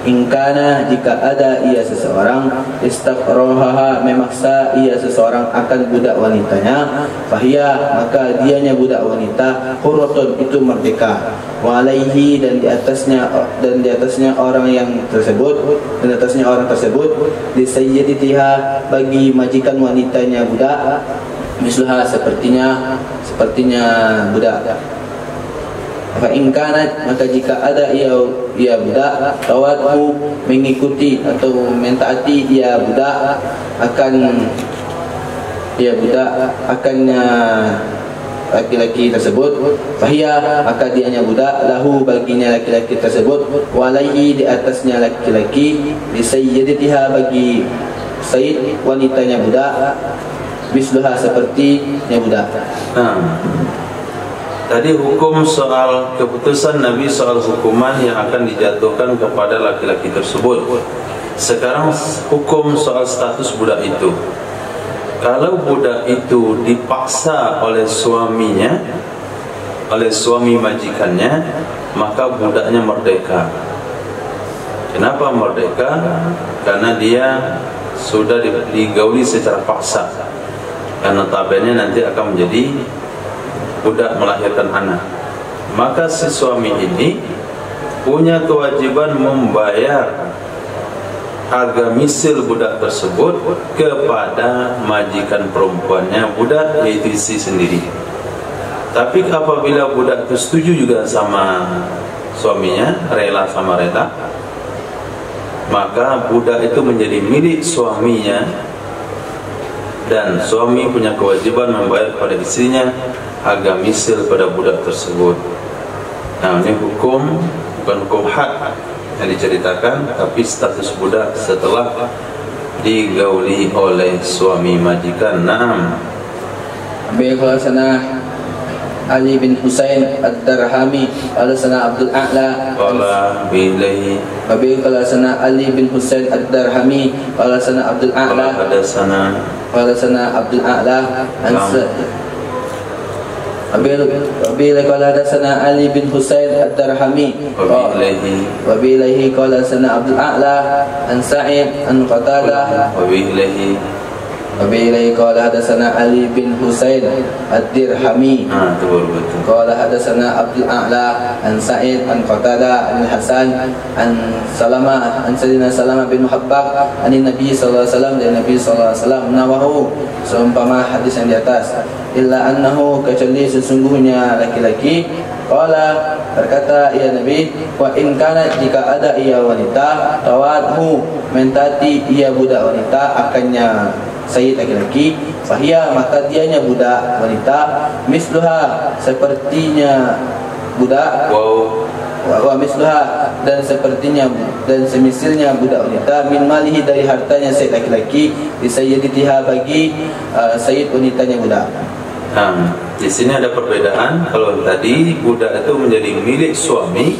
Ingkana, jika ada ia seseorang, istaqrohaha, memaksa ia seseorang akan budak wanitanya, fahia, maka dianya budak wanita, hurratun, itu merdeka, walaihi, dan di atasnya orang yang tersebut, dan atasnya orang tersebut, di sayyiditiha, bagi majikan wanitanya budak, misluha, sepertinya budak. Fa in kanat, maka jika ada ia budak, tawathu, mengikuti atau mentaati ia budak akannya laki-laki tersebut, fahia, maka dianya budak, lahu, baginya laki-laki tersebut, walaihi, di atasnya laki-laki, di sayyidatiha, bagi sayyid wanitanya budak, misluha, sepertinya budak. Tadi hukum soal keputusan Nabi soal hukuman yang akan dijatuhkan kepada laki-laki tersebut. Sekarang hukum soal status budak itu. Kalau budak itu dipaksa oleh suaminya, oleh suami majikannya, maka budaknya merdeka. Kenapa merdeka? Karena dia sudah digauli secara paksa. Karena tabenya nanti akan menjadi budak, melahirkan anak. Maka si suami ini punya kewajiban membayar harga misil budak tersebut kepada majikan perempuannya budak, yaitu istri sendiri. Tapi apabila budak itu setuju juga sama suaminya, rela sama rela, maka budak itu menjadi milik suaminya Dan suami punya kewajiban membayar kepada istrinya harga misil pada budak tersebut. Nah, ini hukum, bukan hukum had yang diceritakan, tapi status budak setelah digauli oleh suami majikan. Naam. Abi sana Ali bin Husain Ad-Darhami qala sana Abdul A'la Qala bihi Abi sana Ali bin Husain Ad-Darhami qala sana Abdul A'la qala sana Abdul A'la Abi qala sana Ali bin Husain Ad-Darhami wa bihi qala sana Abdul A'la an Sa'id an Qatadah wa bihi Abi qala hadatsana Ali bin Husain Ad-Dirhami itu baru betul. qala hadatsana Abdul A'la an Sa'id an Qatadah an Hasan an Salamah an Sayyidina Salamah bin Muhabbaq an Nabi sallallahu alaihi wasallam dari Nabi sallallahu alaihi wasallam nawahu seumpama hadis yang di atas illa annahu kecuali sesungguhnya laki-laki qala berkata ya Nabi wa in kana jika ada ia wanita tawadhu mentati ia budak wanita akannya sayyid laki-laki fahia maka dianya budak wanita misluha sepertinya budak wa misluha dan sepertinya dan semisalnya budak wanita min malihi dari hartanya sayyid laki-laki di sayyiditiha bagi sayyid wanitanya budak. Nah, di sini ada perbedaan. Kalau tadi budak itu menjadi milik suami,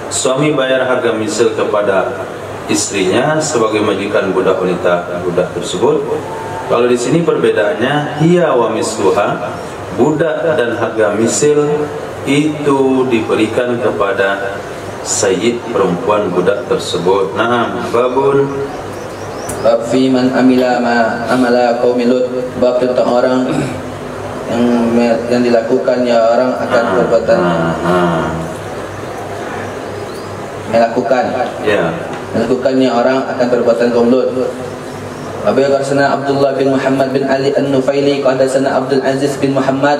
suami bayar harga misil kepada istrinya sebagai majikan budak wanita budak tersebut. Kalau di sini perbedaannya hiya wa misluha, budak dan harga misil itu diberikan kepada sayyid perempuan budak tersebut. Naam, babun Bab fi man amala qaumi Lut, bab tentang orang yang dilakukan ya orang akan perbuatannya melakukannya orang akan perbuatan kaum Lut. Abi qarsana Abdullah bin Muhammad bin Ali An-Nufaili qala sana Abdul Aziz bin Muhammad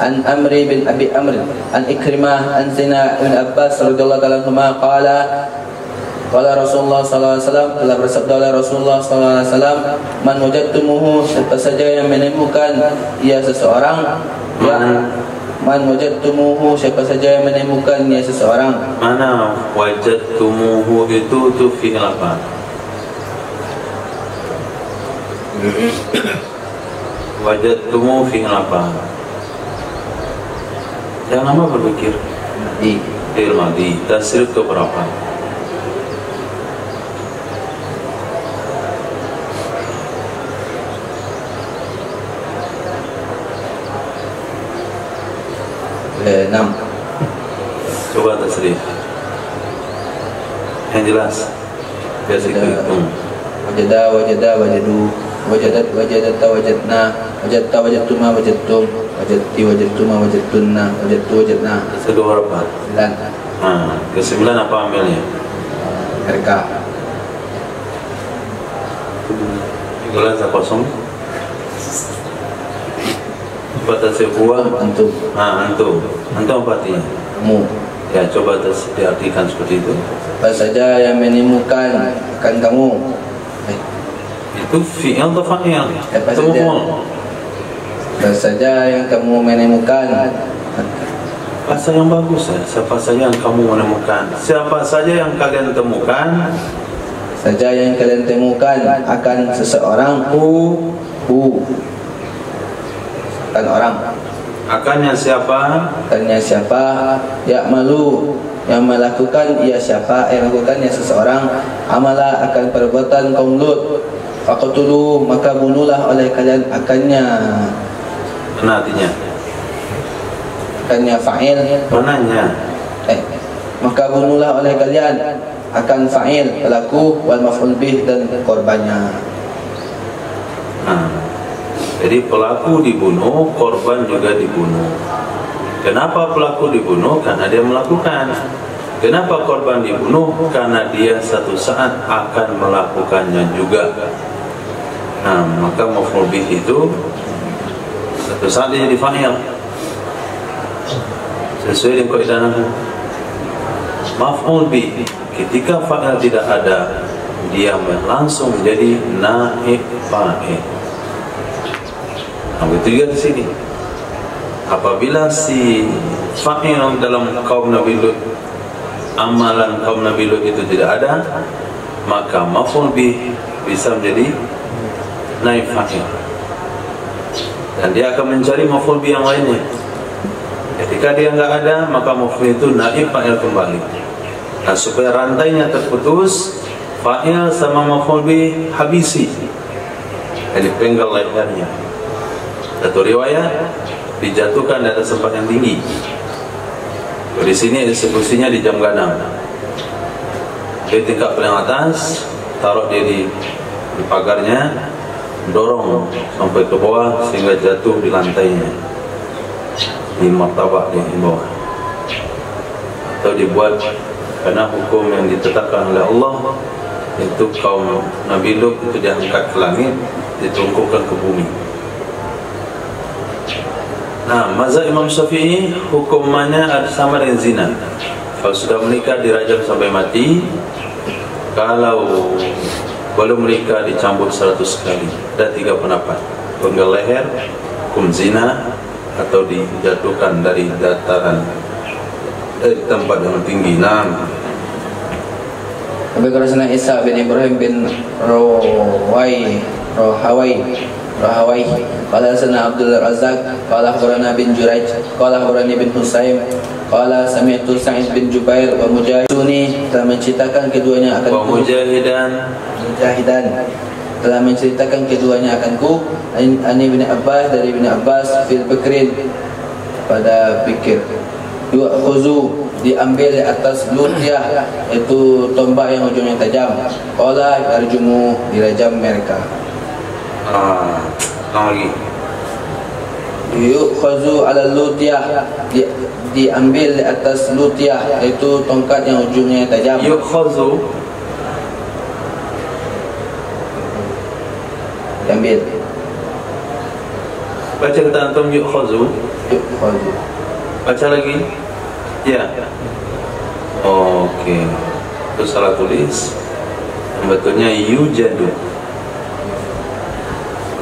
an Amri bin Abi Amr an Ikrimah an Zina bin Abbas radhiyallahu ta'ala anhuma qala Rasulullah sallallahu alaihi wasallam telah bersabda Rasulullah sallallahu alaihi wasallam man wajadtumuhu siapa saja yang menemukan ia seseorang man wajadtumuhu siapa saja yang menemukan ia seseorang. Mana wajadtumuhu itu fi'il apa? Wajadtumu fi'il apa? Jangan lama berpikir. Fi'il madhi. Tasrif ke berapa? Enam. Coba tasrif yang jelas biar saya hitung. Wajada wajadu wajadat wajadata wajadna wajadta wajadtuma wajadtum wajadti wajadtuma wajadtunna wajadtu wajadna. Itu berapa? 9. Ke 9 apa ambilnya? RK. Gelas kosong. Coba tasrif buah. Antum. Antum apa artinya? Kamu. Ya, coba diartikan seperti itu. Apa saja yang menemukan akan kamu. Itu fi'il atau fa'il? Apa saja yang kamu menemukan. Bahasa yang bagus ya. Siapa saja yang kamu menemukan. Siapa saja yang kalian temukan. Saja yang kalian temukan akan seseorang. Akan orang. Akannya siapa? Akannya siapa? Ya malu yang melakukan ia siapa? Yang melakukannya seseorang. Amala akan perbuatan kaum Lut. Faqtulu maka bunuhlah oleh kalian akannya. Mana artinya? Akannya fa'il. Mananya? Maka bunuhlah oleh kalian akan fa'il pelaku wal maf'ul bih dan korbannya. Jadi pelaku dibunuh, korban juga dibunuh. Kenapa pelaku dibunuh? Karena dia melakukan. Kenapa korban dibunuh? Karena dia satu saat akan melakukannya juga. Maka maf'ul bih itu satu saat dia jadi fa'il. Sesuai dengan kaidah nahwu. Maf'ul bih ketika fa'il tidak ada, dia langsung menjadi naib fa'il. Begitu juga di sini. Apabila si fa'il dalam kaum Nabi Lut, amalan kaum Nabi Lut itu tidak ada, maka maf'ul bih bisa menjadi naib fa'il, dan dia akan mencari maf'ul bih yang lainnya. Ketika dia enggak ada, maka maf'ul itu naib fa'il kembali. Nah, supaya rantainya terputus, fa'il sama maf'ul bih habisi, jadi penggal lehernya. Satu riwayat dijatuhkan di atas tempat yang tinggi. Di sini eksekusinya di jam ganang. Di tingkat paling atas, taruh dia di pagarnya, dorong sampai ke bawah sehingga jatuh di lantainya, di martabak di bawah. Atau dibuat, karena hukum yang ditetapkan oleh Allah itu kaum Nabi Lut itu diangkat ke langit, ditungkukan ke bumi. Nah, mazhab Imam Syafi'i hukumannya ada sama dengan zina. Kalau sudah menikah dirajam sampai mati. Kalau belum menikah dicambuk 100 kali. Ada 3 pendapat: penggal leher, hukum zina, atau dijatuhkan dari dataran, dari tempat yang tinggi. Nah, Abi Qurasana Isa bin Ibrahim bin Rahawai qala sana Abdul Razak qala akhbarana bin Jurayj qala akhbarani bin Husaim qala sami'tu Sa'id bin Jubair wa Mujahiduni telah menceritakan keduanya akan Mujahidan telah menceritakan keduanya akanku an Ibn Abbas dari Ibn Abbas fil Bikrin pada Bikir dua khuzu diambil di atas lutiyah, itu tombak yang ujungnya tajam. Qala arjumu dirajam mereka. Lagi Yu'khazu ala lutiyah, diambil di atas lutiyah, itu tongkat yang ujungnya tajam. yu'khazu, diambil. baca kata antum yu'khazu. Yu'khazu. Baca lagi. Ya. Oke. Itu salah tulis. Betulnya yujadu.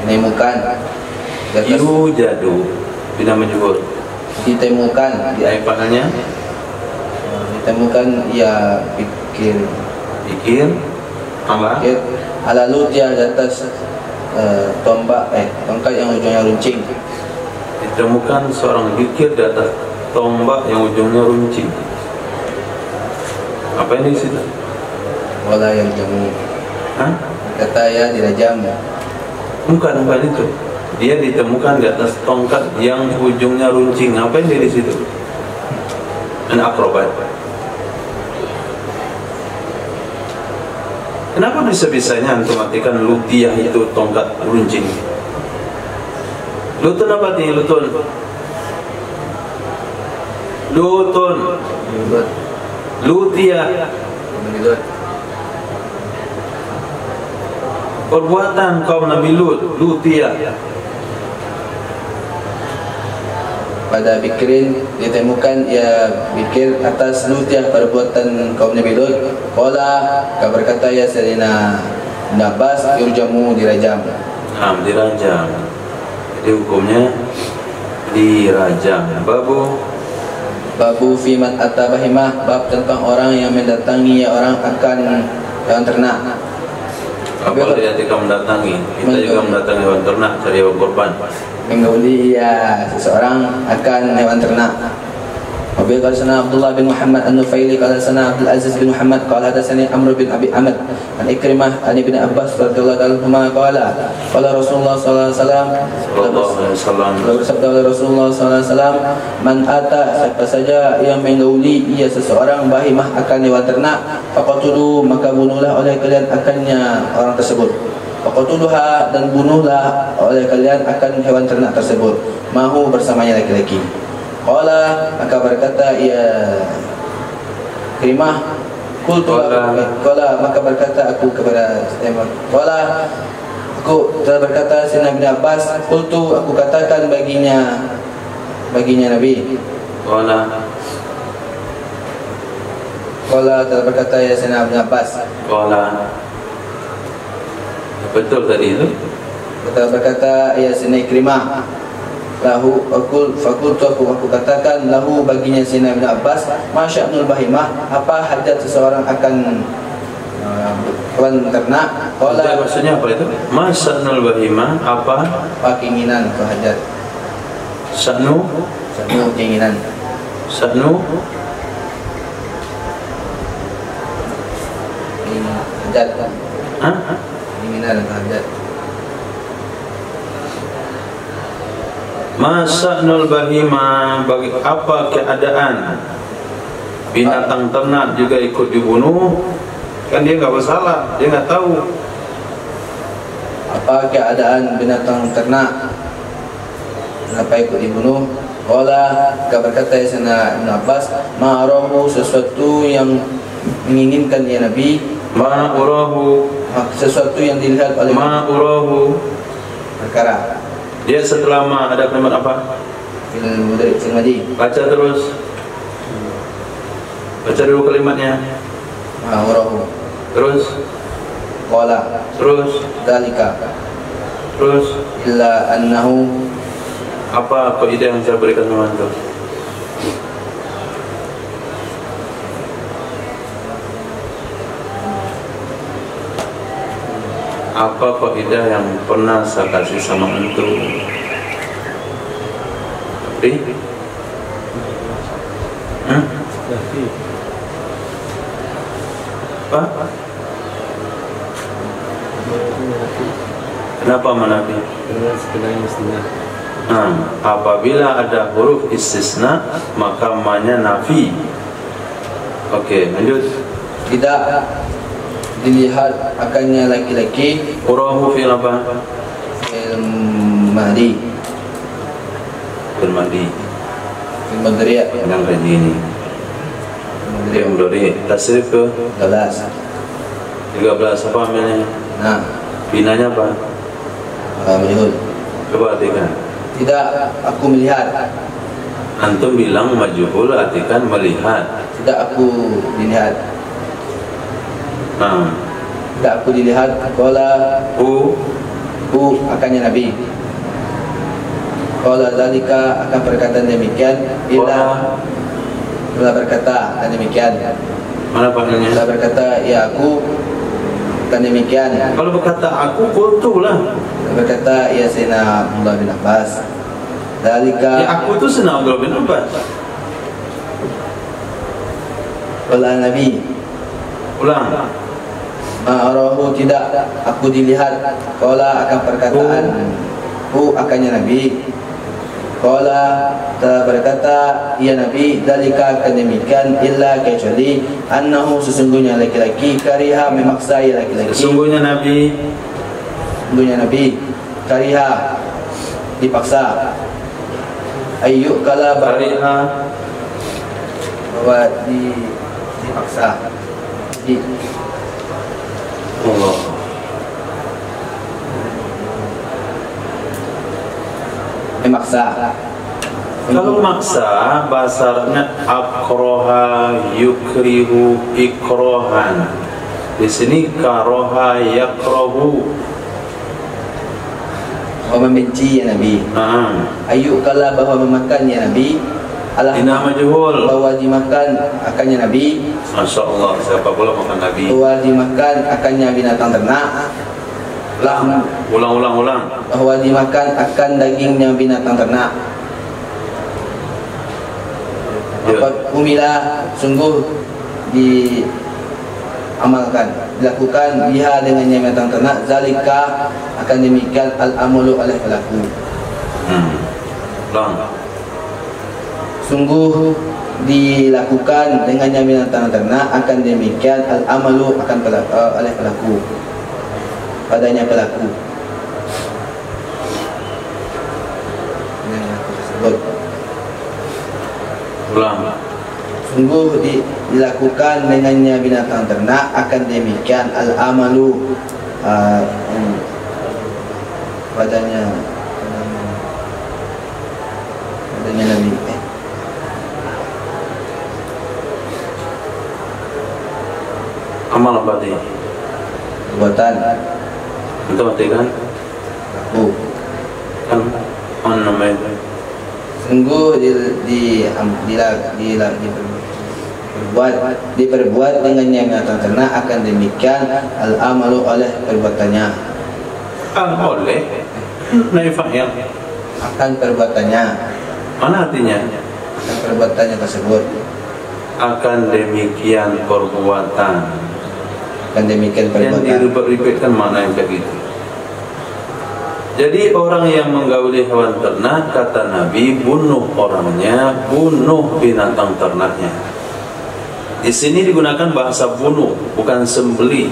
Ditemukan. Yujadu. Bina majhul. Ditemukan. Di ayat panelnya Ditemukan ya pikir. Pikir. Apa? Pikir. Ala lutiyah di atas tongkat yang ujungnya runcing. Ditemukan seorang bikir di atas tombak yang ujungnya runcing. Apa ini di situ? Wala yang jamu. Hah? Kata ya dirajam. Bukan itu. Dia ditemukan di atas tongkat yang ujungnya runcing. Apa yang dia di situ? An akrobat. Kenapa bisa-bisanya antum artikan lutiyah itu tongkat runcing? Lutun apa artinya lutun? Lutun. Lutiyah. Perbuatan kaum Nabi Lut, lutiyah. Pada Bikrin ditemukan ya Bikir atas lutiyah perbuatan kaum Nabi Lut. Qala berkata ya Sayyidina Ibn Abbas yurjamu dirajam. Dirajam. Jadi hukumnya dirajam. Babu Fi man atabahimah, bab tentang orang yang mendatangi orang akan hewan ternak. Apa dia ketika mendatangi? Kita juga mendatangi hewan ternak cari hewan kurban. Menggauli ya seseorang akan hewan ternak. Wabil qala sana Abdullah bin Muhammad An-Nufaili qala sana Abdul Aziz bin Muhammad qala hadatsani Amr bin Abi Amr an Ikrimah an Ibn Abbas radhiyallahu anhu qala Rasulullah sallallahu alaihi wasallam bersabda Rasulullah sallallahu alaihi wasallam, man ata, siapa saja yang menggauli ia seseorang bahimah akan hewan ternak, faqatulu, maka bunuhlah oleh kalian akannya orang tersebut. Faqatuluha, dan bunuhlah oleh kalian akan hewan ternak tersebut, mahu bersamanya laki-laki. Qala, maka berkata ia Ikrimah, Qala, maka berkata aku kepada Qala, aku telah berkata Sayyidina Ibn Abbas, qultu, aku katakan baginya Nabi. Qala telah berkata ya Sayyidina Ibn Abbas. Qala, betul tadi itu? Berkata ya Sayyidina Ikrimah, lahu aku katakan lahu baginya Sayyidina Ibn Abbas, masya'nul bahimah, apa hajat seseorang akan hewan ternak? Jadi maksudnya apa itu? Masya'nul bahimah, apa keinginan atau hajat. Sya'nu Keinginan. Sya'nu Hajat. Hah? Keinginan atau hajat. Masya'nul bahimah, bagi apa keadaan binatang ternak juga ikut dibunuh? Kan dia nggak bersalah, dia nggak tahu. Apa keadaan binatang ternak kenapa ikut dibunuh? Qala, berkata Sayyidina Ibn Abbas, ma'arahu, sesuatu yang menginginkan ya Nabi, Ma'urahu, sesuatu yang dilihat oleh ma'urahu, perkara. dia setelah ma ada kalimat apa? Fil madi. Baca terus. Baca dulu kalimatnya. Ma'arahu. Terus. Qala, Terus. dalika Terus. illa annahu, Apa kaidah yang saya berikan sama antum? Apa kaidah yang pernah saya kasih sama antum? Apa? Kenapa menafi? Apabila ada huruf istisna maka maknanya nafi. Oke, lanjut. tidak dilihat akannya laki-laki. Urahu fil apa? Fil madi. Fil madi. Fil mudhari'. Yang kayak gini. Dia mudhari. Tasrif ke 13. 13 apa namanya? Nah, Binanya apa? majhul. Coba artikan. Tidak aku melihat. Antum bilang majhul artikan melihat. Tidak aku dilihat. Tidak aku dilihat. Qala akannya Nabi. Qala dzalika, akan perkataan demikian. Bila berkata akan demikian. Mana panggilnya? Bila berkata ya aku akan demikian. Kalau berkata aku qultu lah. Berkata ya Sayyidina Abdullah bin Abbas, dzalika, Ya aku tu Sayyidina Abdullah bin Abbas. qala Nabi, Ulang. ma'arahu, tidak aku dilihat. Qala, akan perkataan akannya Nabi. Qala, telah berkata ya Nabi, dzalika, akan demikian, illa, kecuali annahu, sesungguhnya laki-laki, kariha, memaksa ya laki-laki. Sesungguhnya Nabi kariha, dipaksa. Ayyuk kala Kariha, bahwa dipaksa. Allah. Memaksa. Kalau maksa bahasa Arabnya akroha yukrihu ikrohan. Di sini karoha yakrohu. Membenci ya Nabi. Ayyuk kala, bahwa memakan ya Nabi. Ina majhul. Bahwa dimakan akannya Nabi. Masya Allah, siapa pula makan Nabi? Bahwa dimakan akannya binatang ternak. Ulang. Bahwa dimakan akan dagingnya binatang ternak. Umila, sungguh diamalkan, dilakukan, biha, dengannya binatang ternak. Zalika, akan demikian, al-amalu, oleh pelaku. Sungguh dilakukan dengannya binatang ternak, akan demikian, al-amalu, akan oleh pelaku, padanya pelaku. Ulang. Sungguh dilakukan dengannya binatang ternak, akan demikian, al-amalu, padanya Nabi. Amal apa tadi? Perbuatan. Itu artikan Kan mana namanya? Sungguh diperbuat dengan yang terkena, akan demikian al-amalu oleh perbuatannya. Oleh naifahnya Akan perbuatannya. mana artinya? Akan perbuatannya tersebut. Akan demikian perbuatan. Akan demikian Yang perbuatan. diribet-ribetkan mana yang begitu? Jadi orang yang menggauli hewan ternak, kata Nabi, bunuh orangnya, bunuh binatang ternaknya. Di sini digunakan bahasa bunuh, bukan sembelih.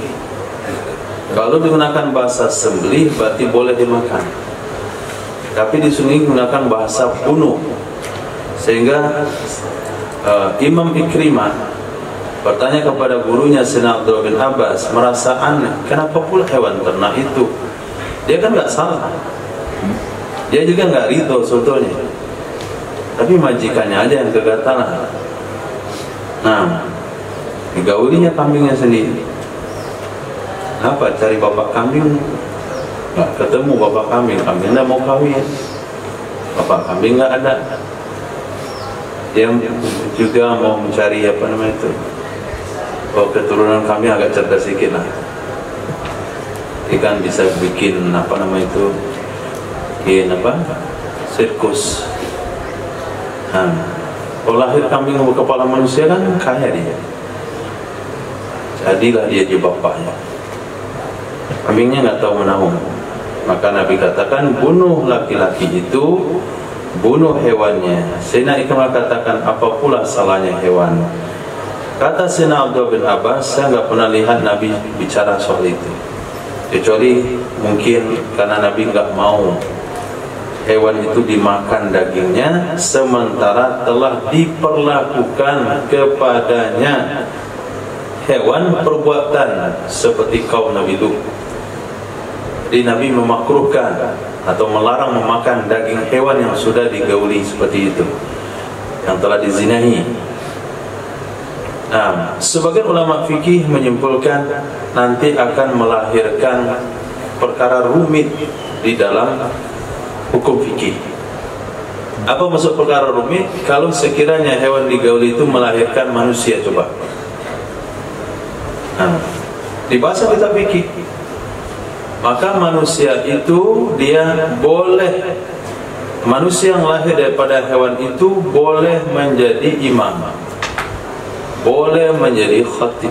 Kalau digunakan bahasa sembelih berarti boleh dimakan. Tapi di sini digunakan bahasa bunuh. Sehingga Imam Ikrimah bertanya kepada gurunya Sayyidina Abdullah bin Abbas, merasa aneh, kenapa pula hewan ternak itu? Dia kan nggak salah, dia juga nggak ridho sebetulnya, tapi majikannya aja yang kegatalan. Nah, digaulinya kambingnya sendiri. Apa? Cari bapak kambing, nggak ketemu bapak kambing, kambingnya mau kawin, bapak kambing nggak ada. Dia juga mau mencari apa namanya itu, keturunan kambing agak cerdas sedikit lah. Kan bisa bikin apa nama itu, sirkus. Kalau lahir kambing kepala manusia kan kaya dia, jadilah dia jadi bapaknya. Kambingnya nggak tahu menaung, maka Nabi katakan bunuh laki-laki itu, bunuh hewannya. Sayyidina Ikrimah katakan, apa pula salahnya hewan? Kata Sayyidina Abdullah bin Abbas, saya nggak pernah lihat Nabi bicara soal itu, kecuali mungkin karena Nabi nggak mau hewan itu dimakan dagingnya, sementara telah diperlakukan kepadanya hewan perbuatan seperti kaum Nabi Lut. Jadi Nabi memakruhkan atau melarang memakan daging hewan yang sudah digauli seperti itu, yang telah dizinahi. Nah, sebagian ulama fikih menyimpulkan nanti akan melahirkan perkara rumit di dalam hukum fikih. Apa maksud perkara rumit? Kalau sekiranya hewan digauli itu melahirkan manusia, coba. Nah, di bahasa kita fikih, maka manusia itu dia boleh, manusia yang lahir daripada hewan itu boleh menjadi imam, boleh menjadi khatib,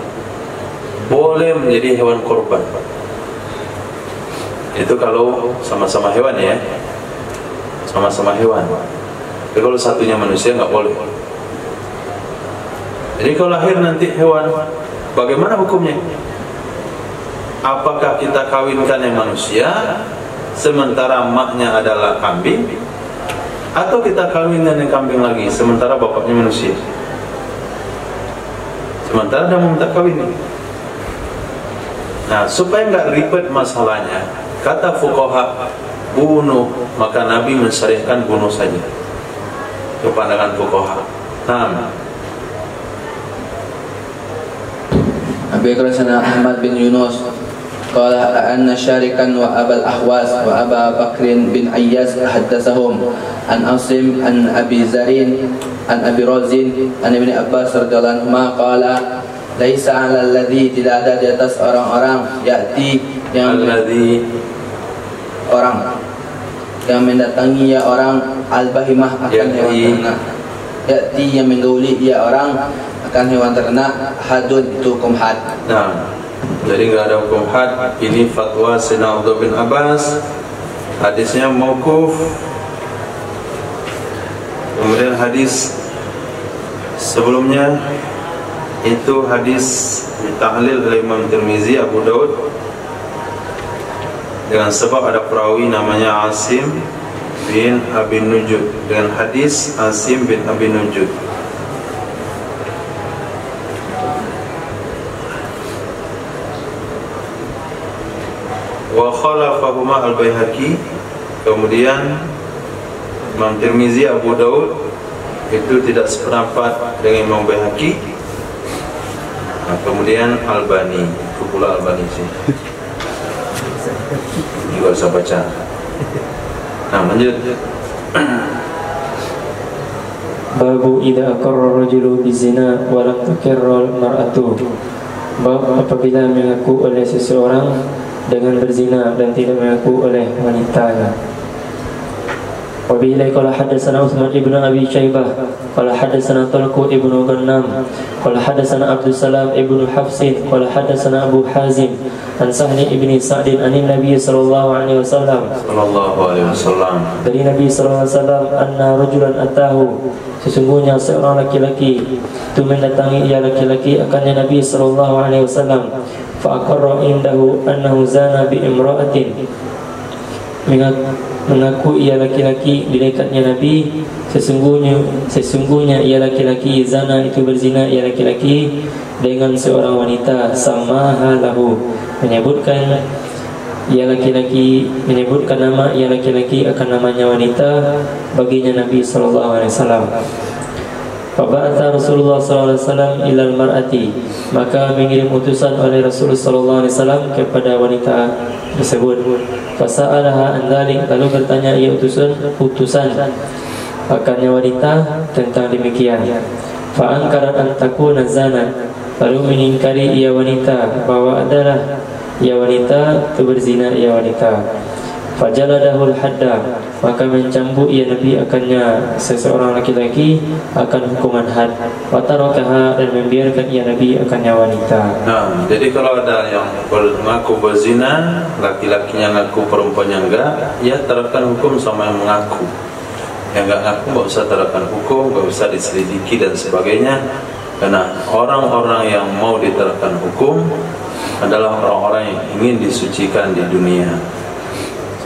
boleh menjadi hewan korban. Itu kalau sama-sama hewan ya, sama-sama hewan. Tapi kalau satunya manusia nggak boleh. Jadi kalau lahir nanti hewan, bagaimana hukumnya? Apakah kita kawinkan yang manusia sementara maknya adalah kambing, atau kita kawinkan yang kambing lagi sementara bapaknya manusia? Sementara dia meminta kawin. Nah, supaya nggak ribet masalahnya, kata fuqaha bunuh, maka Nabi mensyariatkan bunuh saja. Itu pandangan fuqaha. Nah, Abi Qurasana Ahmad bin Yunus qala anna syarikan wa abal ahwas wa aba bakrin bin ayyas haddatsahum an asim an abi zarin an abi razin an ibni abbas radhiyallahu anhu qala laisa 'ala alladhi, tidak ada di atas orang-orang ya'ti yang alladhi, orang yang mendatangi ya orang al-bahimah akan hewan ternak, ya'ti yang menggauli ya orang akan hewan ternak, hadun itu hukum had. nah, jadi nggak ada hukum had. Ini fatwa Sayyidina Abdullah bin Abbas, hadisnya mauquf. Kemudian hadis sebelumnya itu hadis ditahlil oleh Imam Tirmizi, Abu Daud, dengan sebab ada perawi namanya Asim bin Abi Nujud, dengan hadis Asim bin Abi Nujud. Wa khalafahuma al-Baihaqi. Kemudian Imam Tirmizi, Abu Daud itu tidak sependapat dengan Imam Baihaqi. Nah, kemudian Albani, itu pula Albani sih. Juga bisa baca. Nah, lanjut. Babu idza aqarra rajulu bizina wa lam tuqirra mar'atu. Bab apabila mengaku oleh seseorang dengan berzina dan tidak mengaku oleh wanitanya. Wabillahi qala hadatsana Utsman ibnu Abi Syaibah qala hadatsana Talq ibnu Ghannam qala hadatsana Abdus Salam ibnu Hafsin qala hadatsana Abu Hazim an Sahli ibni Sa'd an Nabi sallallahu alaihi wasallam dari Nabi sallallahu alaihi wasallam anna rajulan atahu, sesungguhnya seorang laki-laki itu mendatangi ia laki-laki akannya Nabi sallallahu alaihi wasallam fa aqarra indahu annahu zana bi imra'atin, mengaku ia laki-laki di dekatnya Nabi sesungguhnya ia laki-laki zana itu berzina ia laki-laki dengan seorang wanita. Samaha lahu, menyebutkan nama ia laki-laki akan namanya wanita baginya Nabi sallallahu alaihi wasallam. Faba'atha Rasulullah sallallahu alaihi wasallam ilal mar'ati, maka mengirim utusan oleh Rasulullah sallallahu alaihi wasallam kepada wanita tersebut. Fasa'alaha an dzalik, lalu bertanya ia utusan akannya wanita tentang demikian. Fa'ankarat an takuna zana, lalu mengingkari ia wanita bahwa adalah ia wanita itu berzina ia wanita. Fajaladahul hadda, maka mencambuk ia Nabi akannya seseorang laki-laki akan hukuman had. Watarakaha, dan membiarkan ia Nabi akannya wanita. Nah, jadi kalau ada yang mengaku berzina, laki-lakinya ngaku, perempuannya enggak, ya terapkan hukum sama yang mengaku. Yang enggak ngaku enggak usah terapkan hukum, enggak usah diselidiki dan sebagainya. Karena orang-orang yang mau diterapkan hukum adalah orang-orang yang ingin disucikan di dunia.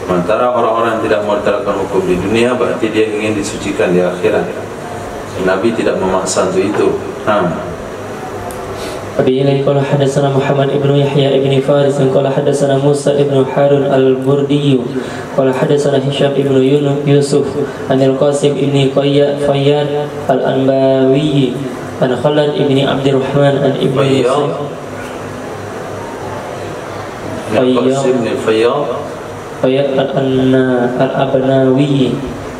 Sementara orang-orang yang tidak mau diterapkan hukum di dunia, berarti dia ingin disucikan di akhirat. Nabi tidak memaksa untuk itu. Wabillahi qala hadatsana Muhammad ibnu Yahya ibni Faris qala hadatsana Musa ibnu Harun al-Burdi qala hadatsana Hisham ibnu Yusuf anil Qasim ibni Fayyad al-Anbawi an Khalid ibni Abdurrahman an ibni Fayyad al-Abnawi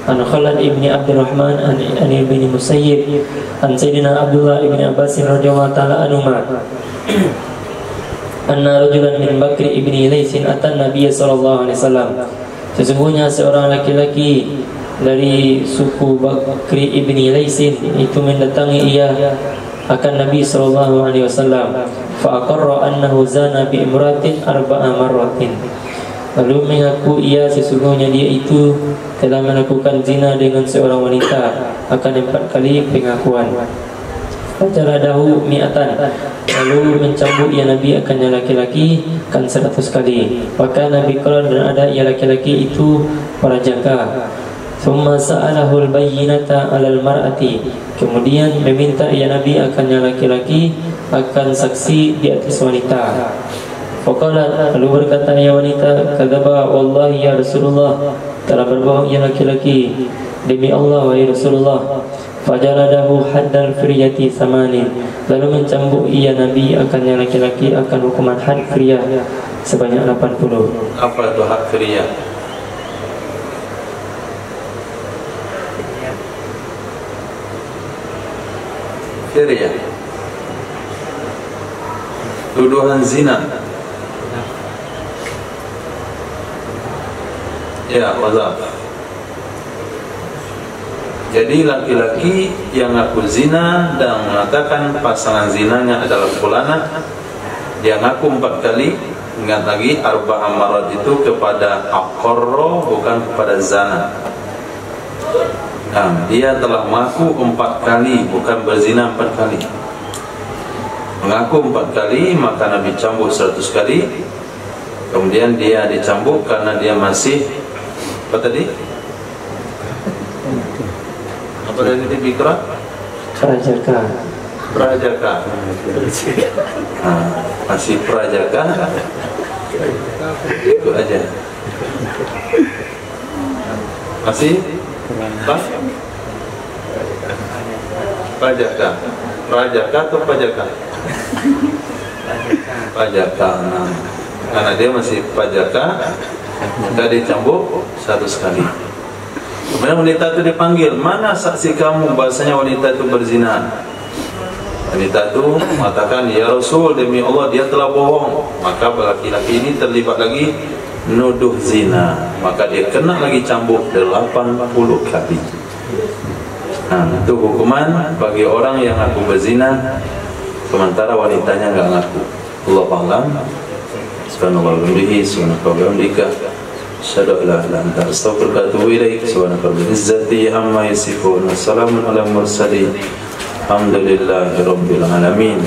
an Khalid ibni Abdurrahman an ibni Musayyib an Sayyidina Abdullah ibni Abbas radhiyallahu ta'ala anhuma anna rajulan min Bakri ibni Laisin atan Nabiy sallallahu alaihi wasallam, sesungguhnya seorang laki-laki dari suku Bakri ibni Laisin itu mendatangi ia akan Nabi sallallahu alaihi wasallam. Fa aqarra annahu zana bi imratin arba'a marratin, lalu mengaku ia sesungguhnya dia itu telah melakukan zina dengan seorang wanita akan 4 kali pengakuan. Fajaradahu mi'atan, lalu mencambuk ia Nabi akannya laki-laki kan 100 kali. Maka Nabi qala, dan ada ia laki-laki itu perajaka. Thumma sa'alahul bayyinata 'alal mar'ati, kemudian meminta ia Nabi akannya laki-laki akan saksi di atas wanita. Faqalat, lalu berkata ia wanita, kadzaba wallahi ya Rasulullah, telah berbohong ia laki-laki demi Allah wahai Rasulullah. Fajaladahu haddal firyati samanin, lalu mencambuk ia Nabi akannya laki-laki akan hukuman had firyah sebanyak 80. Apa itu had firyah? Firyah, tuduhan zina. Ya, wazaf. Jadi laki-laki yang ngaku zina dan mengatakan pasangan zinanya adalah fulana, dia ngaku 4 kali. Ingat lagi, arba'a marat itu kepada aqarra, bukan kepada zana. Nah, dia telah mengaku 4 kali, bukan berzina 4 kali. Mengaku 4 kali, maka Nabi cambuk 100 kali. Kemudian dia dicambuk karena dia masih apa tadi? Apa tadi dikira? Prajaka. Masih prajaka. Itu aja. Masih apa? Prajaka atau pajaka? Pajaka. Karena dia masih pajaka, Maka dicambuk 100 kali. Kemudian wanita itu dipanggil, mana saksi kamu bahasanya wanita itu berzina? Wanita itu mengatakan, ya Rasul, demi Allah dia telah bohong. Maka laki-laki ini terlibat lagi nuduh zina, maka dia kena lagi cambuk 80 kali. Nah, itu hukuman bagi orang yang ngaku berzina sementara wanitanya enggak ngaku. Allahu a'lam. Subhanallah wa bihamdihi, subhanaka wa bihamdika, asyhadu an la ilaha illa anta, astaghfiruka wa atubu ilaik. Subhanaka rabbil izzati amma yasifun, wa salamun alal mursalin, alhamdulillahi rabbil alamin.